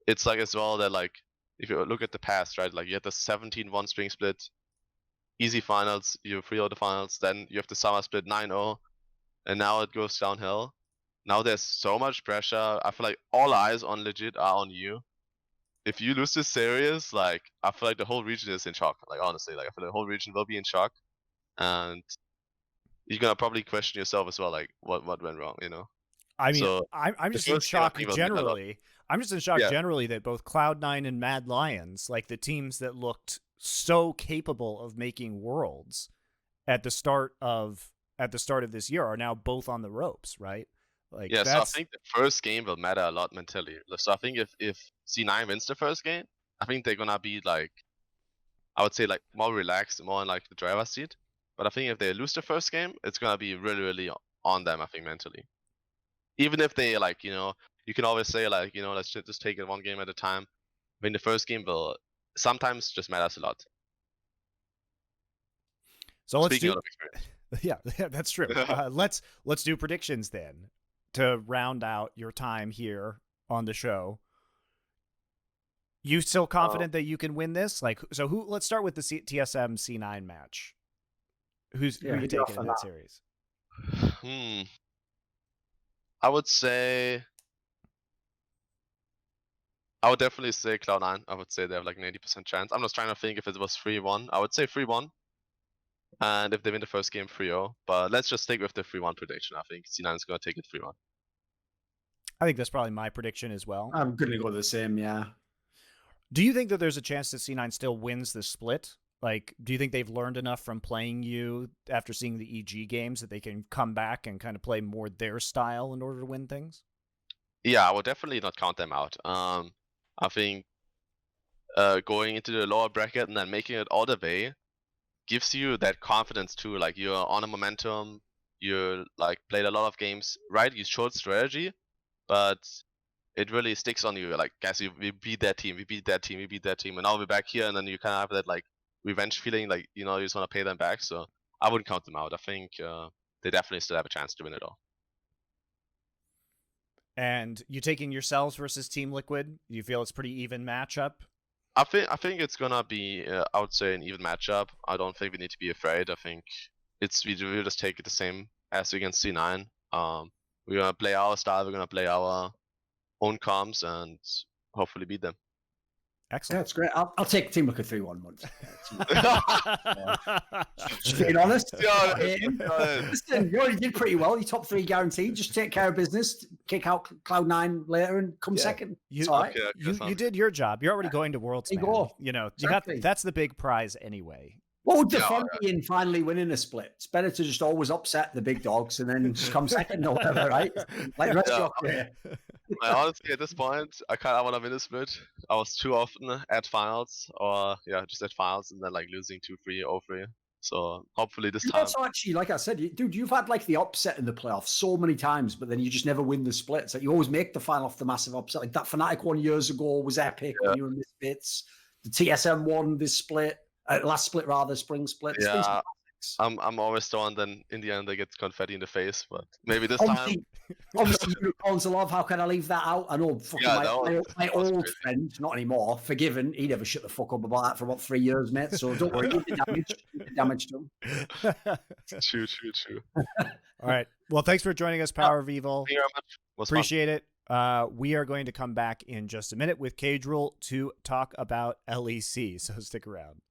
It's like as well that like if you look at the past, right, like you had the 17-1 string split, easy finals, you 3-0 the finals, then you have the summer split 9-0, and now it goes downhill. Now there's so much pressure. I feel like all eyes on legit are on you. If you lose this series, like I feel like the whole region is in shock. Like honestly, like I feel like the whole region will be in shock, and you're gonna probably question yourself as well, like what went wrong, you know? I mean, So, I'm just in shock generally. I'm just in shock generally that both Cloud9 and Mad Lions, like the teams that looked so capable of making worlds at the start of this year, are now both on the ropes, right? Like yeah, so I think the first game will matter a lot mentally. So I think if C9 wins the first game, I think they're gonna be like, I would say like more relaxed, more in like the driver's seat. But I think if they lose the first game, it's gonna be really, really on them, I think, mentally. Even if they like, you know, you can always say like, you know, let's just take it one game at a time. I mean, the first game will sometimes just matters a lot. So let's Speaking do. Of experience. Yeah, that's true. Let's do predictions then to round out your time here on the show. You still confident that you can win this? Like, so who? Let's start with the TSM C9 match. Who are you taking in that series? I would say, I would definitely say Cloud9. I would say they have like an 80% chance. I'm just trying to think if it was 3-1. I would say 3-1. And if they win the first game, 3-0. But let's just stick with the 3-1 prediction. I think C9 is going to take it 3-1. I think that's probably my prediction as well. I'm going to go the same, yeah. Do you think that there's a chance that C9 still wins the split? Like, do you think they've learned enough from playing you after seeing the EG games that they can come back and kind of play more their style in order to win things? Yeah, I would definitely not count them out. I think going into the lower bracket and then making it all the way gives you that confidence too. Like you're on a momentum, you like played a lot of games, right? You showed strategy, but it really sticks on you. Like, guys, we beat that team, we beat that team, we beat that team, and now we're back here, and then you kind of have that like revenge feeling, like, you know, you just want to pay them back. So I wouldn't count them out. I think they definitely still have a chance to win it all. And you taking yourselves versus Team Liquid? You feel it's pretty even matchup? I think it's gonna be, I would say, an even matchup. I don't think we need to be afraid. I think we'll just take it the same as against C9. We're gonna play our style. We're gonna play our own comms and hopefully beat them. Excellent. That's great. I'll take Team Liquid 3-1 once. Just being honest. Listen, you already did pretty well. You top 3 guaranteed. Just take care of business. Kick out Cloud9 later and come second. You, all right. you did your job. You're already going to Worlds. You go. You know, Exactly. that's the big prize anyway. What would the fun be in finally winning a split? It's better to just always upset the big dogs and then just come second or whatever, right? Like the rest of your career. Honestly, at this point, I kind of want to win a split. I was too often at finals, or just at finals and then like losing 2-3, 0-3. So hopefully this time. Also, actually, like I said, dude, you've had like the upset in the playoffs so many times, but then you just never win the splits. Like you always make the final off the massive upset. Like that Fnatic one years ago was epic when you were in Misfits. The TSM one this split. Last split rather, spring split. Yeah, I'm always the one. Then in the end, they get confetti in the face. But maybe this time. Obviously, Unicorns love. How can I leave that out? I know my old friend, not anymore, Forgiven. He never shut the fuck up about that for about 3 years, mate. So don't worry, you did damage to him. True. All right. Well, thanks for joining us, PowerofEvil. Thank you very much. Appreciate it. We are going to come back in just a minute with Caedrel to talk about LEC. So stick around.